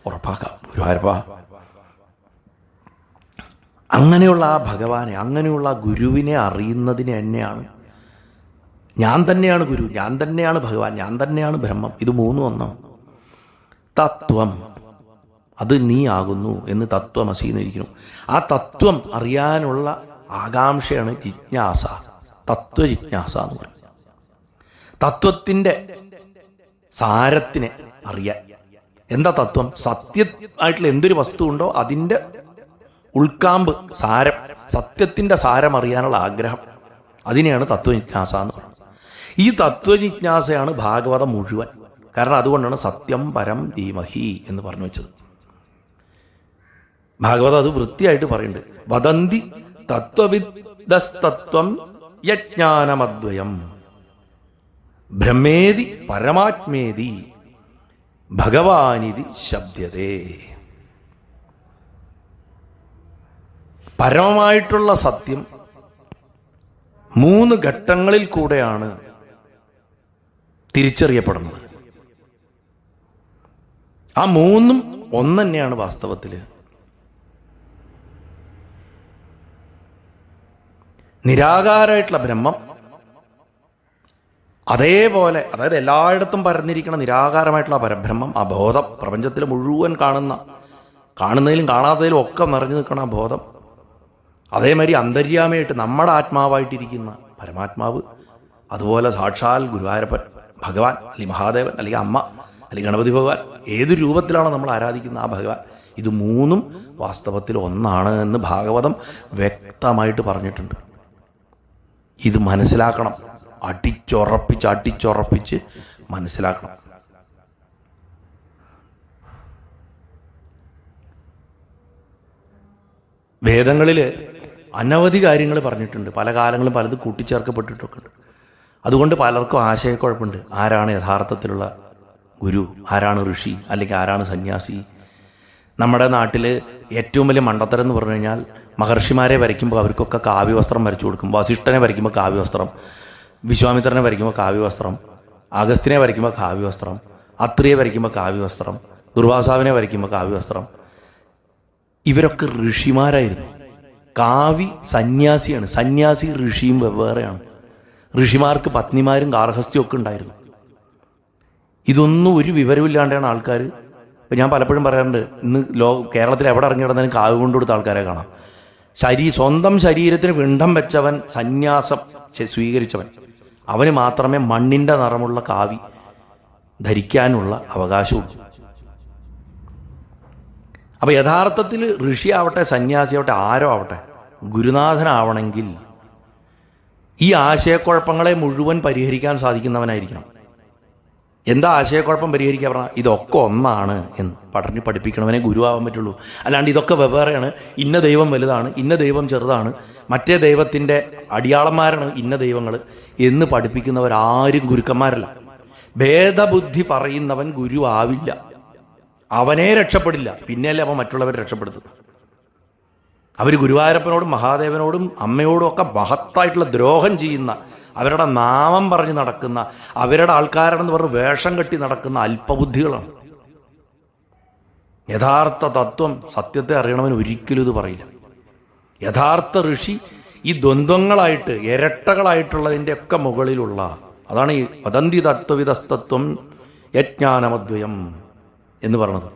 ഉറപ്പാക്കാം. ഗുരുവായൂരപ്പ, അങ്ങനെയുള്ള ആ ഭഗവാനെ, അങ്ങനെയുള്ള ആ ഗുരുവിനെ അറിയുന്നതിന് തന്നെയാണ് ഞാൻ തന്നെയാണ് ഗുരു, ഞാൻ തന്നെയാണ് ഭഗവാൻ, ഞാൻ തന്നെയാണ് ബ്രഹ്മം, ഇത് മൂന്നും ഒന്നാണ്. തത്വം, അത് നീ ആകുന്നു എന്ന് തത്വമസി എന്നിരിക്കുന്നു. ആ തത്വം അറിയാനുള്ള ആകാംക്ഷയാണ് ജിജ്ഞാസ, തത്വജിജ്ഞാസ എന്ന് പറയും. തത്വത്തിൻ്റെ സാരത്തിനെ അറിയാൻ. എന്താ തത്വം? സത്യമായിട്ടുള്ള എന്തൊരു വസ്തു ഉണ്ടോ അതിൻ്റെ ഉൾക്കാമ്പ്, സാരം, സത്യത്തിൻ്റെ സാരം അറിയാനുള്ള ആഗ്രഹം, അതിനെയാണ് തത്വജിജ്ഞാസ എന്ന് പറയുന്നത്. ഈ തത്വജിജ്ഞാസയാണ് ഭാഗവതം മുഴുവൻ. കാരണം അതുകൊണ്ടാണ് സത്യം പരം ധീമഹി എന്ന് പറഞ്ഞു വെച്ചത്. ഭാഗവതം അത് വൃത്തിയായിട്ട് പറയുന്നുണ്ട്. വദന്തി തത്വവിദസ്തത്വം യജ്ഞാനമദ്വയം ബ്രഹ്മേതി പരമാത്മേതി ഭഗവാനിതി ശബ്ദതേ. പരമമായിട്ടുള്ള സത്യം 3 ഘട്ടങ്ങളിൽ കൂടെയാണ് തിരിച്ചറിയപ്പെടുന്നത്. ആ 3ഉം ഒന്ന് തന്നെയാണ് വാസ്തവത്തിൽ. നിരാകാരമായിട്ടുള്ള ബ്രഹ്മം അതേപോലെ, അതായത് എല്ലായിടത്തും പരന്നിരിക്കുന്ന നിരാകാരമായിട്ടുള്ള പരബ്രഹ്മം, ആ ബോധം, പ്രപഞ്ചത്തിൽ മുഴുവൻ കാണുന്നതിലും കാണാത്തതിലും ഒക്കെ നിറഞ്ഞു നിൽക്കുന്ന ആ ബോധം, അതേമാതിരി അന്തര്യാമയായിട്ട് നമ്മുടെ ആത്മാവായിട്ടിരിക്കുന്ന പരമാത്മാവ്, അതുപോലെ സാക്ഷാൽ ഗുരുവായൂരപ്പൻ, ഭഗവാൻ, അല്ലെങ്കിൽ മഹാദേവൻ, അല്ലെങ്കിൽ അമ്മ, അല്ലെങ്കിൽ ഗണപതി ഭഗവാൻ, ഏത് രൂപത്തിലാണോ നമ്മൾ ആരാധിക്കുന്ന ആ ഭഗവാൻ, ഇത് 3ഉം വാസ്തവത്തിൽ ഒന്നാണ് എന്ന് ഭാഗവതം വ്യക്തമായിട്ട് പറഞ്ഞിട്ടുണ്ട്. ഇത് മനസ്സിലാക്കണം, അടിച്ചുറപ്പിച്ച് മനസ്സിലാക്കണം. വേദങ്ങളിൽ അനവധി കാര്യങ്ങൾ പറഞ്ഞിട്ടുണ്ട്. പല കാലങ്ങളും പലത് കൂട്ടിച്ചേർക്കപ്പെട്ടിട്ടൊക്കെ ഉണ്ട്. അതുകൊണ്ട് പലർക്കും ആശയക്കുഴപ്പമുണ്ട്. ആരാണ് യഥാർത്ഥത്തിലുള്ള ഗുരു, ആരാണ് ഋഷി, അല്ലെങ്കിൽ ആരാണ് സന്യാസി? നമ്മുടെ നാട്ടിൽ ഏറ്റവും വലിയ മണ്ടത്തരം എന്ന് പറഞ്ഞു കഴിഞ്ഞാൽ, മഹർഷിമാരെ വരയ്ക്കുമ്പോൾ അവർക്കൊക്കെ കാവ്യവസ്ത്രം വരച്ചു കൊടുക്കും. വസിഷ്ഠനെ വരയ്ക്കുമ്പോൾ കാവ്യവസ്ത്രം, വിശ്വാമിത്രനെ വരയ്ക്കുമ്പോൾ കാവ്യവസ്ത്രം, അഗസ്ത്യനെ വരയ്ക്കുമ്പോൾ കാവ്യവസ്ത്രം, അത്രിയെ വരയ്ക്കുമ്പോൾ കാവ്യവസ്ത്രം, ദുർവാസാവിനെ വരയ്ക്കുമ്പോൾ കാവ്യവസ്ത്രം. ഇവരൊക്കെ ഋഷിമാരായിരുന്നു. കാവി സന്യാസിയാണ്. സന്യാസി ഋഷിയും വെവ്വേറെയാണ്. ഋഷിമാർക്ക് പത്നിമാരും ഗാർഹസ്ഥ്യം ഒക്കെ ഉണ്ടായിരുന്നു. ഇതൊന്നും ഒരു വിവരമില്ലാണ്ടാണ് ആൾക്കാർ. ഇപ്പം ഞാൻ പലപ്പോഴും പറയാറുണ്ട്, ഇന്ന് കേരളത്തിൽ എവിടെ ഇറങ്ങി കിടന്നാലും കാവ് കൊണ്ടുകൊടുത്ത ആൾക്കാരെ കാണാം. സ്വന്തം ശരീരത്തിന് പിണ്ഡം വെച്ചവൻ, സന്യാസം സ്വീകരിച്ചവൻ, അവന് മാത്രമേ മണ്ണിൻ്റെ നിറമുള്ള കാവി ധരിക്കാനുള്ള അവകാശമുള്ളൂ. അപ്പോൾ യഥാർത്ഥത്തിൽ ഋഷിയാവട്ടെ, സന്യാസിയാവട്ടെ, ആരോ ആവട്ടെ, ഗുരുനാഥനാവണമെങ്കിൽ ഈ ആശയക്കുഴപ്പങ്ങളെ മുഴുവൻ പരിഹരിക്കാൻ സാധിക്കുന്നവനായിരിക്കണം. എന്താ ആശയക്കുഴപ്പം പരിഹരിക്കുക പറഞ്ഞാൽ, ഇതൊക്കെ ഒന്നാണ് എന്ന് പഠിപ്പിക്കണവനെ ഗുരുവാകാൻ പറ്റുള്ളൂ. അല്ലാണ്ട് ഇതൊക്കെ വെവ്വേറെയാണ്, ഇന്ന ദൈവം വലുതാണ്, ഇന്ന ദൈവം ചെറുതാണ്, മറ്റേ ദൈവത്തിൻ്റെ അടിയാളന്മാരാണ് ഇന്ന ദൈവങ്ങൾ എന്ന് പഠിപ്പിക്കുന്നവരാരും ഗുരുക്കന്മാരല്ല. ഭേദബുദ്ധി പറയുന്നവൻ ഗുരുവാവില്ല. അവനെ രക്ഷപ്പെടില്ല, പിന്നെയല്ലേ അവൻ മറ്റുള്ളവരെ രക്ഷപ്പെടുത്തുന്നു. അവർ ഗുരുവായൂരപ്പനോടും മഹാദേവനോടും അമ്മയോടും ഒക്കെ മഹത്തായിട്ടുള്ള ദ്രോഹം ചെയ്യുന്ന, അവരുടെ നാമം പറഞ്ഞ് നടക്കുന്ന, അവരുടെ ആൾക്കാരാണെന്ന് പറഞ്ഞ് വേഷം കെട്ടി നടക്കുന്ന അല്പബുദ്ധികളാണ്. യഥാർത്ഥ തത്വം, സത്യത്തെ അറിയണവൻ ഒരിക്കലും ഇത് പറയില്ല. യഥാർത്ഥ ഋഷി ഈ ദ്വന്ദ്വങ്ങളായിട്ട്, ഇരട്ടകളായിട്ടുള്ളതിൻ്റെ ഒക്കെ മുകളിലുള്ള, അതാണ് ഈ വദന്തി തത്വവിദസ്തത്വം യജ്ഞാനമദ്വയം എന്ന് പറഞ്ഞത്.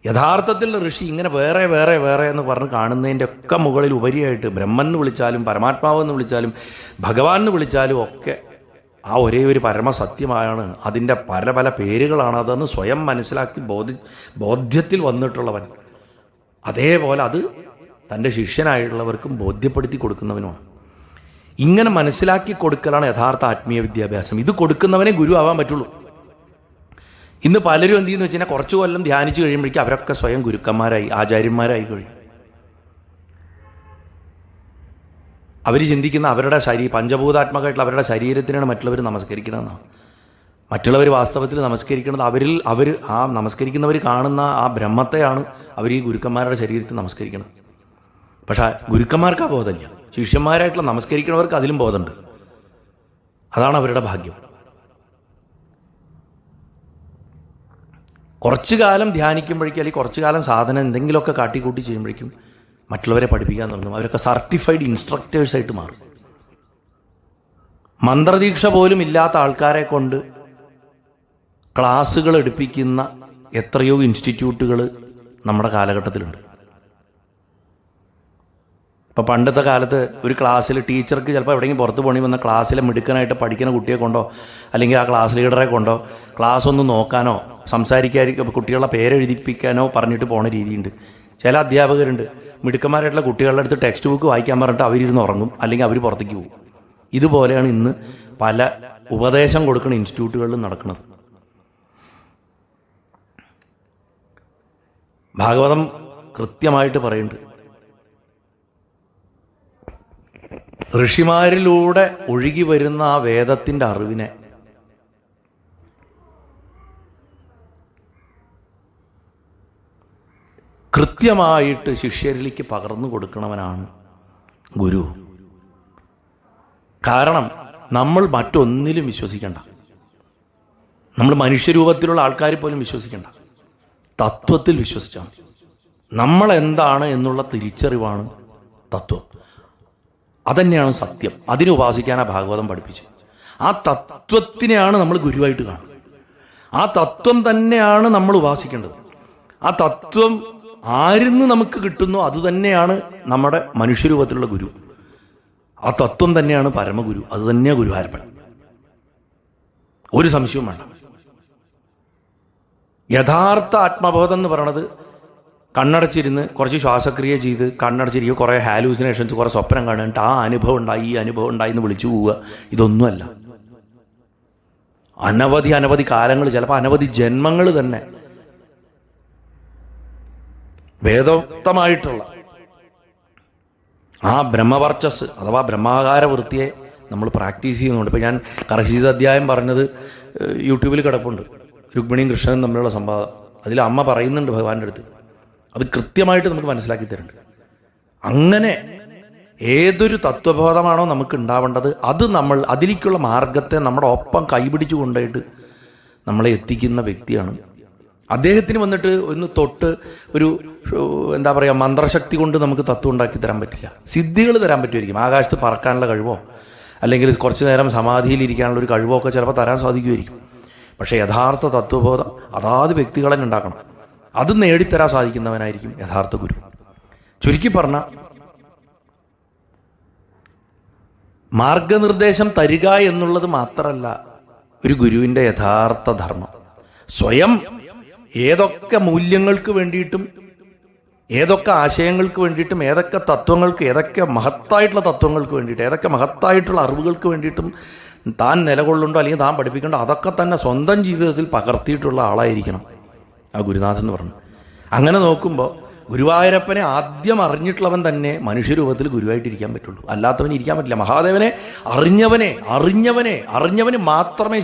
യഥാർത്ഥത്തിൽ ഋഷി ഇങ്ങനെ വേറെ വേറെ വേറെ എന്ന് പറഞ്ഞ് കാണുന്നതിൻ്റെ ഒക്കെ മുകളിൽ ഉപരിയായിട്ട് ബ്രഹ്മൻ എന്ന് വിളിച്ചാലും പരമാത്മാവെന്ന് വിളിച്ചാലും ഭഗവാൻ എന്ന് വിളിച്ചാലും ഒക്കെ ആ ഒരേ ഒരു പരമസത്യമാണ്. അതിൻ്റെ പല പല പേരുകളാണ്. അതെന്ന് സ്വയം മനസ്സിലാക്കി ബോധ്യത്തിൽ വന്നിട്ടുള്ളവൻ. അതേപോലെ അത് തൻ്റെ ശിഷ്യനായിട്ടുള്ളവർക്കും ബോധ്യപ്പെടുത്തി കൊടുക്കുന്നവനുമാണ്. ഇങ്ങനെ മനസ്സിലാക്കി കൊടുക്കലാണ് യഥാർത്ഥ ആത്മീയ വിദ്യാഭ്യാസം. ഇത് കൊടുക്കുന്നവനെ ഗുരു ആവാൻ പറ്റുള്ളൂ. ഇന്ന് പലരും എന്ത് ചെയ്യുന്നു വെച്ച് കഴിഞ്ഞാൽ കുറച്ചു കൊല്ലം ധ്യാനിച്ചു കഴിയുമ്പോഴേക്കും അവരൊക്കെ സ്വയം ഗുരുക്കന്മാരായി, ആചാര്യന്മാരായി കഴിയും. അവർ ചിന്തിക്കുന്ന അവരുടെ പഞ്ചഭൂതാത്മകമായിട്ടുള്ള അവരുടെ ശരീരത്തിനാണ് മറ്റുള്ളവർ നമസ്കരിക്കണമെന്നാണ്. മറ്റുള്ളവർ വാസ്തവത്തിൽ നമസ്കരിക്കുന്നത് അവർ ആ നമസ്കരിക്കുന്നവർ കാണുന്ന ആ ബ്രഹ്മത്തെയാണ് അവർ ഈ ഗുരുക്കന്മാരുടെ ശരീരത്തിൽ നമസ്കരിക്കുന്നത്. പക്ഷേ ഗുരുക്കന്മാർക്ക് ആ ബോധമില്ല. ശിഷ്യന്മാരായിട്ടുള്ള നമസ്കരിക്കുന്നവർക്ക് അതിലും ബോധമുണ്ട്. അതാണ് അവരുടെ ഭാഗ്യം. കുറച്ചു കാലം ധ്യാനിക്കുമ്പോഴേക്കും അല്ലെങ്കിൽ കുറച്ചു കാലം സാധനം എന്തെങ്കിലുമൊക്കെ കാട്ടിക്കൂട്ടി ചെയ്യുമ്പോഴേക്കും മറ്റുള്ളവരെ പഠിപ്പിക്കാൻ തുടങ്ങും. അവരൊക്കെ സർട്ടിഫൈഡ് ഇൻസ്ട്രക്ടേഴ്സായിട്ട് മാറും. മന്ത്രദീക്ഷ പോലും ഇല്ലാത്ത ആൾക്കാരെ കൊണ്ട് ക്ലാസ്സുകൾ എടുപ്പിക്കുന്ന എത്രയോ ഇൻസ്റ്റിറ്റ്യൂട്ടുകൾ നമ്മുടെ കാലഘട്ടത്തിലുണ്ട്. ഇപ്പോൾ പണ്ടത്തെ കാലത്ത് ഒരു ക്ലാസ്സിൽ ടീച്ചർക്ക് ചിലപ്പോൾ എവിടെയെങ്കിലും പുറത്ത് പോകണമെങ്കിൽ വന്ന ക്ലാസ്സിലെ മിടുക്കനായിട്ട് പഠിക്കുന്ന കുട്ടിയെ കൊണ്ടോ അല്ലെങ്കിൽ ആ ക്ലാസ് ലീഡറെ കൊണ്ടോ ക്ലാസ് ഒന്ന് നോക്കാനോ സംസാരിക്കാതിരിക്കും കുട്ടികളുടെ പേരെഴുതിപ്പിക്കാനോ പറഞ്ഞിട്ട് പോണ രീതിയുണ്ട്. ചില അധ്യാപകരുണ്ട് മിടുക്കന്മാരായിട്ടുള്ള കുട്ടികളുടെ അടുത്ത് ടെക്സ്റ്റ് ബുക്ക് വായിക്കാൻ പറഞ്ഞിട്ട് അവരിരുന്ന് ഉറങ്ങും, അല്ലെങ്കിൽ അവർ പുറത്തേക്ക് പോകും. ഇതുപോലെയാണ് ഇന്ന് പല ഉപദേശം കൊടുക്കുന്ന ഇൻസ്റ്റിറ്റ്യൂട്ടുകളിലും നടക്കുന്നത്. ഭാഗവതം കൃത്യമായിട്ട് പറയുന്നുണ്ട്, ഋഷിമാരിലൂടെ ഒഴുകി വരുന്ന ആ വേദത്തിൻ്റെ അറിവിനെ കൃത്യമായിട്ട് ശിഷ്യരിലേക്ക് പകർന്നു കൊടുക്കണവനാണ് ഗുരു. കാരണം നമ്മൾ മറ്റൊന്നിലും വിശ്വസിക്കേണ്ട, നമ്മൾ മനുഷ്യരൂപത്തിലുള്ള ആൾക്കാർ പോലും വിശ്വസിക്കേണ്ട, തത്വത്തിൽ വിശ്വസിച്ചാൽ നമ്മൾ എന്താണ് എന്നുള്ള തിരിച്ചറിവാണ് തത്വം. അതന്നെയാണ് സത്യം. അതിനെ ഉപാസിക്കാനാണ് ഭാഗവതം പഠിപ്പിച്ചു. ആ തത്വത്തിനെയാണ് നമ്മൾ ഗുരുവായിട്ട് കാണുന്നത്. ആ തത്വം തന്നെയാണ് നമ്മൾ ഉപാസിക്കേണ്ടത്. ആ തത്വം ആരിന്ന് നമുക്ക് കിട്ടുന്നോ അത് തന്നെയാണ് നമ്മുടെ മനുഷ്യരൂപത്തിലുള്ള ഗുരു. ആ തത്വം തന്നെയാണ് പരമഗുരു. അത് തന്നെയാണ് ഗുരുവായൂരപ്പൻ. ഒരു സംശയവും വേണ്ട. യഥാർത്ഥ ആത്മബോധം എന്ന് പറയണത് കണ്ണടച്ചിരുന്ന് കുറച്ച് ശ്വാസക്രിയ ചെയ്ത് കണ്ണടച്ചിരിക്കുക, കുറേ ഹാലൂസിനേഷൻസ്, കുറേ സ്വപ്നം കാണുന്നിട്ട് ആ അനുഭവം ഉണ്ടായി ഈ അനുഭവം ഉണ്ടായി എന്ന് വിളിച്ചു പോവുക, ഇതൊന്നുമല്ല. അനവധി കാലങ്ങൾ, ചിലപ്പോൾ അനവധി ജന്മങ്ങൾ തന്നെ വേദോക്തമായിട്ടുള്ള ആ ബ്രഹ്മവർച്ചസ് അഥവാ ബ്രഹ്മാകാര വൃത്തിയെ നമ്മൾ പ്രാക്ടീസ് ചെയ്യുന്നുണ്ട്. ഇപ്പോൾ ഞാൻ കർഹിത അധ്യായം പറഞ്ഞത് യൂട്യൂബിൽ കിടപ്പുണ്ട്, രുക്മിണിയും കൃഷ്ണനും തമ്മിലുള്ള സംവാദം. അതിൽ അമ്മ പറയുന്നുണ്ട് ഭഗവാന്റെ അടുത്ത്, അത് കൃത്യമായിട്ട് നമുക്ക് മനസ്സിലാക്കി തരുന്നുണ്ട്. അങ്ങനെ ഏതൊരു തത്വബോധമാണോ നമുക്ക് ഉണ്ടാവേണ്ടത് അത് നമ്മൾ അതിലേക്കുള്ള മാർഗത്തെ നമ്മുടെ ഒപ്പം കൈപിടിച്ചു കൊണ്ടായിട്ട് നമ്മളെ എത്തിക്കുന്ന വ്യക്തിയാണ്. അദ്ദേഹത്തിന് വന്നിട്ട് ഒന്ന് തൊട്ട് ഒരു എന്താ പറയുക മന്ത്രശക്തി കൊണ്ട് നമുക്ക് തത്വം ഉണ്ടാക്കി തരാൻ പറ്റില്ല. സിദ്ധികൾ തരാൻ പറ്റുമായിരിക്കും, ആകാശത്ത് പറക്കാനുള്ള കഴിവോ അല്ലെങ്കിൽ കുറച്ചു നേരം സമാധിയിലിരിക്കാനുള്ള ഒരു കഴിവോ ഒക്കെ ചിലപ്പോൾ തരാൻ സാധിക്കുമായിരിക്കും. പക്ഷേ യഥാർത്ഥ തത്വബോധം അതാത് വ്യക്തികളെ ഉണ്ടാക്കണം. അത് നേടിത്തരാൻ സാധിക്കുന്നവനായിരിക്കും യഥാർത്ഥ ഗുരു. ചുരുക്കി പറഞ്ഞ മാർഗനിർദ്ദേശം തരിക എന്നുള്ളത് മാത്രമല്ല ഒരു ഗുരുവിൻ്റെ യഥാർത്ഥ ധർമ്മം. സ്വയം ഏതൊക്കെ മൂല്യങ്ങൾക്ക് വേണ്ടിയിട്ടും ഏതൊക്കെ ആശയങ്ങൾക്ക് വേണ്ടിയിട്ടും ഏതൊക്കെ തത്വങ്ങൾക്ക് ഏതൊക്കെ മഹത്തായിട്ടുള്ള തത്വങ്ങൾക്ക് വേണ്ടിയിട്ട് ഏതൊക്കെ മഹത്തായിട്ടുള്ള അറിവുകൾക്ക് വേണ്ടിയിട്ടും താൻ നിലകൊള്ളുണ്ടോ അല്ലെങ്കിൽ താൻ പഠിപ്പിക്കണ്ടോ അതൊക്കെ തന്നെ സ്വന്തം ജീവിതത്തിൽ പകർത്തിയിട്ടുള്ള ആളായിരിക്കണം ആ ഗുരുനാഥൻ എന്ന് പറഞ്ഞു. അങ്ങനെ നോക്കുമ്പോൾ ഗുരുവായൂരപ്പനെ ആദ്യം അറിഞ്ഞിട്ടുള്ളവൻ തന്നെ മനുഷ്യരൂപത്തിൽ ഗുരുവായിട്ടിരിക്കാൻ പറ്റുള്ളൂ, അല്ലാത്തവന് ഇരിക്കാൻ പറ്റില്ല. മഹാദേവനെ അറിഞ്ഞവന് മാത്രമേ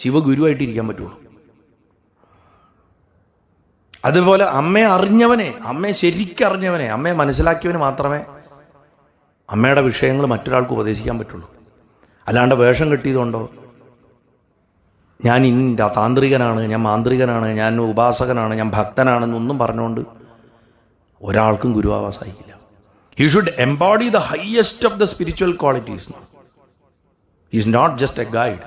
ശിവഗുരുവായിട്ട് ഇരിക്കാൻ പറ്റുള്ളൂ. അതുപോലെ അമ്മയെ ശരിക്കറിഞ്ഞവനെ അമ്മയെ മനസ്സിലാക്കിയവന് മാത്രമേ അമ്മയുടെ വിഷയങ്ങൾ മറ്റൊരാൾക്ക് ഉപദേശിക്കാൻ പറ്റുള്ളൂ. അല്ലാണ്ട് വേഷം കെട്ടിയതുകൊണ്ടോ ഞാൻ താന്ത്രികനാണ്, ഞാൻ മാന്ത്രികനാണ്, ഞാൻ ഉപാസകനാണ്, ഞാൻ ഭക്തനാണെന്നൊന്നും പറഞ്ഞുകൊണ്ട് ഒരാൾക്കും ഗുരുവാവാൻ സാധിക്കില്ല. He should embody the highest of the spiritual qualities. He is not just a guide,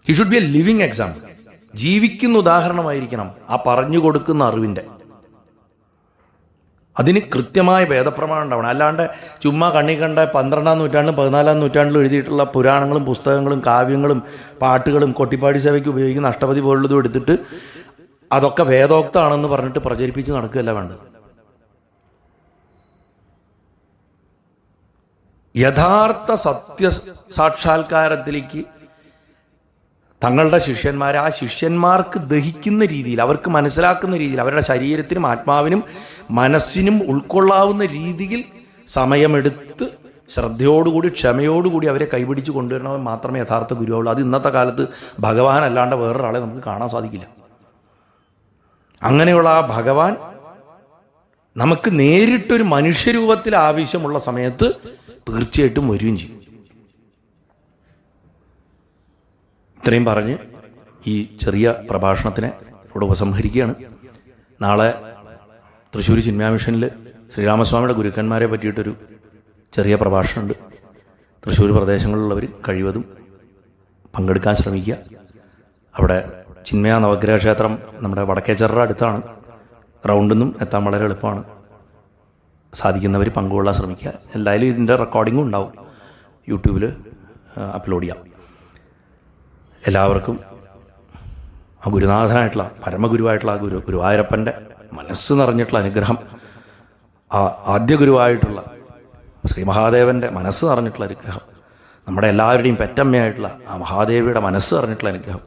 he should be a living example. ജീവിക്കുന്ന ഉദാഹരണമായിരിക്കണം ആ പറഞ്ഞു കൊടുക്കുന്ന അറിവിൻ്റെ. അതിന് കൃത്യമായ വേദപ്രമാണം ഉണ്ടാവണം. അല്ലാണ്ട് ചുമ്മാ കണ്ണി കണ്ട 12-ാം നൂറ്റാണ്ടിലും 14-ാം നൂറ്റാണ്ടിലും എഴുതിയിട്ടുള്ള പുരാണങ്ങളും പുസ്തകങ്ങളും കാവ്യങ്ങളും പാട്ടുകളും കൊട്ടിപ്പാടി സേവയ്ക്ക് ഉപയോഗിക്കുന്ന അഷ്ടപതി പോലുള്ളതും എടുത്തിട്ട് അതൊക്കെ വേദോക്തമാണെന്ന് പറഞ്ഞിട്ട് പ്രചരിപ്പിച്ച് നടക്കുകയല്ല വേണ്ടത്. യഥാർത്ഥ സത്യ സാക്ഷാത്കാരത്തിലേക്ക് തങ്ങളുടെ ശിഷ്യന്മാരെ ആ ശിഷ്യന്മാർക്ക് ദഹിക്കുന്ന രീതിയിൽ, അവർക്ക് മനസ്സിലാക്കുന്ന രീതിയിൽ, അവരുടെ ശരീരത്തിനും ആത്മാവിനും മനസ്സിനും ഉൾക്കൊള്ളാവുന്ന രീതിയിൽ സമയമെടുത്ത് ശ്രദ്ധയോടുകൂടി ക്ഷമയോടുകൂടി അവരെ കൈപിടിച്ച് കൊണ്ടുവരണവൻ മാത്രമേ യഥാർത്ഥ ഗുരുവുള്ളൂ. അത് ഇന്നത്തെ കാലത്ത് ഭഗവാൻ അല്ലാണ്ട് വേറൊരാളെ നമുക്ക് കാണാൻ സാധിക്കില്ല. അങ്ങനെയുള്ള ആ ഭഗവാൻ നമുക്ക് നേരിട്ടൊരു മനുഷ്യരൂപത്തിൽ ആവശ്യമുള്ള സമയത്ത് തീർച്ചയായിട്ടും വരികയും ചെയ്യും. ഇത്രയും പറഞ്ഞ് ഈ ചെറിയ പ്രഭാഷണത്തിനെ ഇവിടെ ഉപസംഹരിക്കുകയാണ്. നാളെ തൃശ്ശൂർ ചിന്മയ മിഷനിൽ ശ്രീരാമസ്വാമിയുടെ ഗുരുക്കന്മാരെ പറ്റിയിട്ടൊരു ചെറിയ പ്രഭാഷണമുണ്ട്. തൃശ്ശൂർ പ്രദേശങ്ങളിലുള്ളവർ കഴിവതും പങ്കെടുക്കാൻ ശ്രമിക്കുക. അവിടെ ചിന്മയ നവഗ്രഹ ക്ഷേത്രം നമ്മുടെ വടക്കേച്ചറ അടുത്താണ്. റൗണ്ടിൽ നിന്നും എത്താൻ വളരെ എളുപ്പമാണ്. സാധിക്കുന്നവർ പങ്കുകൊള്ളാൻ ശ്രമിക്കുക. എന്തായാലും ഇതിൻ്റെ റെക്കോർഡിങ്ങും ഉണ്ടാവും, യൂട്യൂബിൽ അപ്ലോഡ് ചെയ്യാം. എല്ലാവർക്കും ആ ഗുരുനാഥനായിട്ടുള്ള പരമഗുരുവായിട്ടുള്ള ആ ഗുരുവായൂരപ്പൻ്റെ മനസ്സ് നിറഞ്ഞിട്ടുള്ള അനുഗ്രഹം, ആ ആദ്യ ഗുരുവായിട്ടുള്ള ശ്രീ മഹാദേവൻ്റെ മനസ്സ് നിറഞ്ഞിട്ടുള്ള അനുഗ്രഹം, നമ്മുടെ എല്ലാവരുടെയും പെറ്റമ്മയായിട്ടുള്ള ആ മഹാദേവിയുടെ മനസ്സ് നിറഞ്ഞിട്ടുള്ള അനുഗ്രഹം,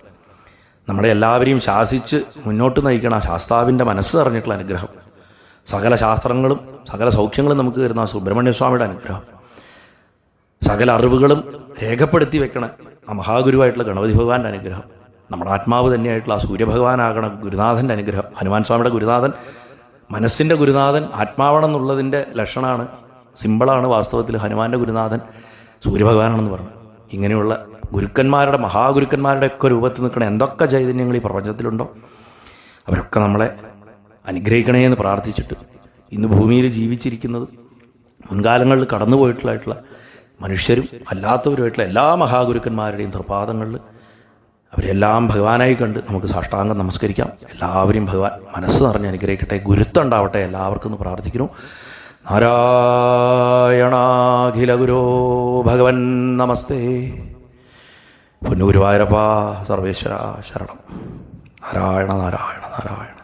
നമ്മളെ എല്ലാവരെയും ശാസിച്ച് മുന്നോട്ട് നയിക്കണം ആ ശാസ്താവിൻ്റെ മനസ്സ് നിറഞ്ഞിട്ടുള്ള അനുഗ്രഹം, സകല ശാസ്ത്രങ്ങളും സകല സൗഖ്യങ്ങളും നമുക്ക് തരുന്ന ആ സുബ്രഹ്മണ്യസ്വാമിയുടെ അനുഗ്രഹം, സകല അറിവുകളും രേഖപ്പെടുത്തി വെക്കണ ആ മഹാഗുരുവായിട്ടുള്ള ഗണപതി ഭഗവാന്റെ അനുഗ്രഹം, നമ്മുടെ ആത്മാവ് തന്നെയായിട്ടുള്ള ആ സൂര്യഭഗവാനാകണ ഗുരുനാഥൻ്റെ അനുഗ്രഹം, ഹനുമാൻ സ്വാമിയുടെ ഗുരുനാഥൻ മനസ്സിൻ്റെ ഗുരുനാഥൻ ആത്മാവണമെന്നുള്ളതിൻ്റെ ലക്ഷണമാണ്, സിമ്പിളാണ്. വാസ്തവത്തിൽ ഹനുമാൻ്റെ ഗുരുനാഥൻ സൂര്യഭഗവാനാണെന്ന് പറഞ്ഞു. ഇങ്ങനെയുള്ള ഗുരുക്കന്മാരുടെ മഹാഗുരുക്കന്മാരുടെ ഒക്കെ രൂപത്തിൽ നിൽക്കണ എന്തൊക്കെ ചൈതന്യങ്ങൾ ഈ പ്രപഞ്ചത്തിലുണ്ടോ അവരൊക്കെ നമ്മളെ അനുഗ്രഹിക്കണേ എന്ന് പ്രാർത്ഥിച്ചിട്ട് ഇന്ന് ഭൂമിയിൽ ജീവിച്ചിരിക്കുന്നത് മുൻകാലങ്ങളിൽ കടന്നുപോയിട്ടുള്ള മനുഷ്യരും അല്ലാത്തവരുമായിട്ടുള്ള എല്ലാ മഹാഗുരുക്കന്മാരുടെയും തൃപാദങ്ങളിൽ അവരെല്ലാം ഭഗവാനായി കണ്ട് നമുക്ക് സാഷ്ടാംഗം നമസ്കരിക്കാം. എല്ലാവരെയും ഭഗവാൻ മനസ്സ് നിറഞ്ഞ് അനുഗ്രഹിക്കട്ടെ, ഗുരുത്വം ഉണ്ടാവട്ടെ എല്ലാവർക്കും എന്ന് പ്രാർത്ഥിക്കുന്നു. നാരായണാഖില ഗുരോ ഭഗവൻ നമസ്തേ. പൊന്നുഗുരുവായൂരപ്പ സർവേശ്വര ശരണം. നാരായണ നാരായണ നാരായണ.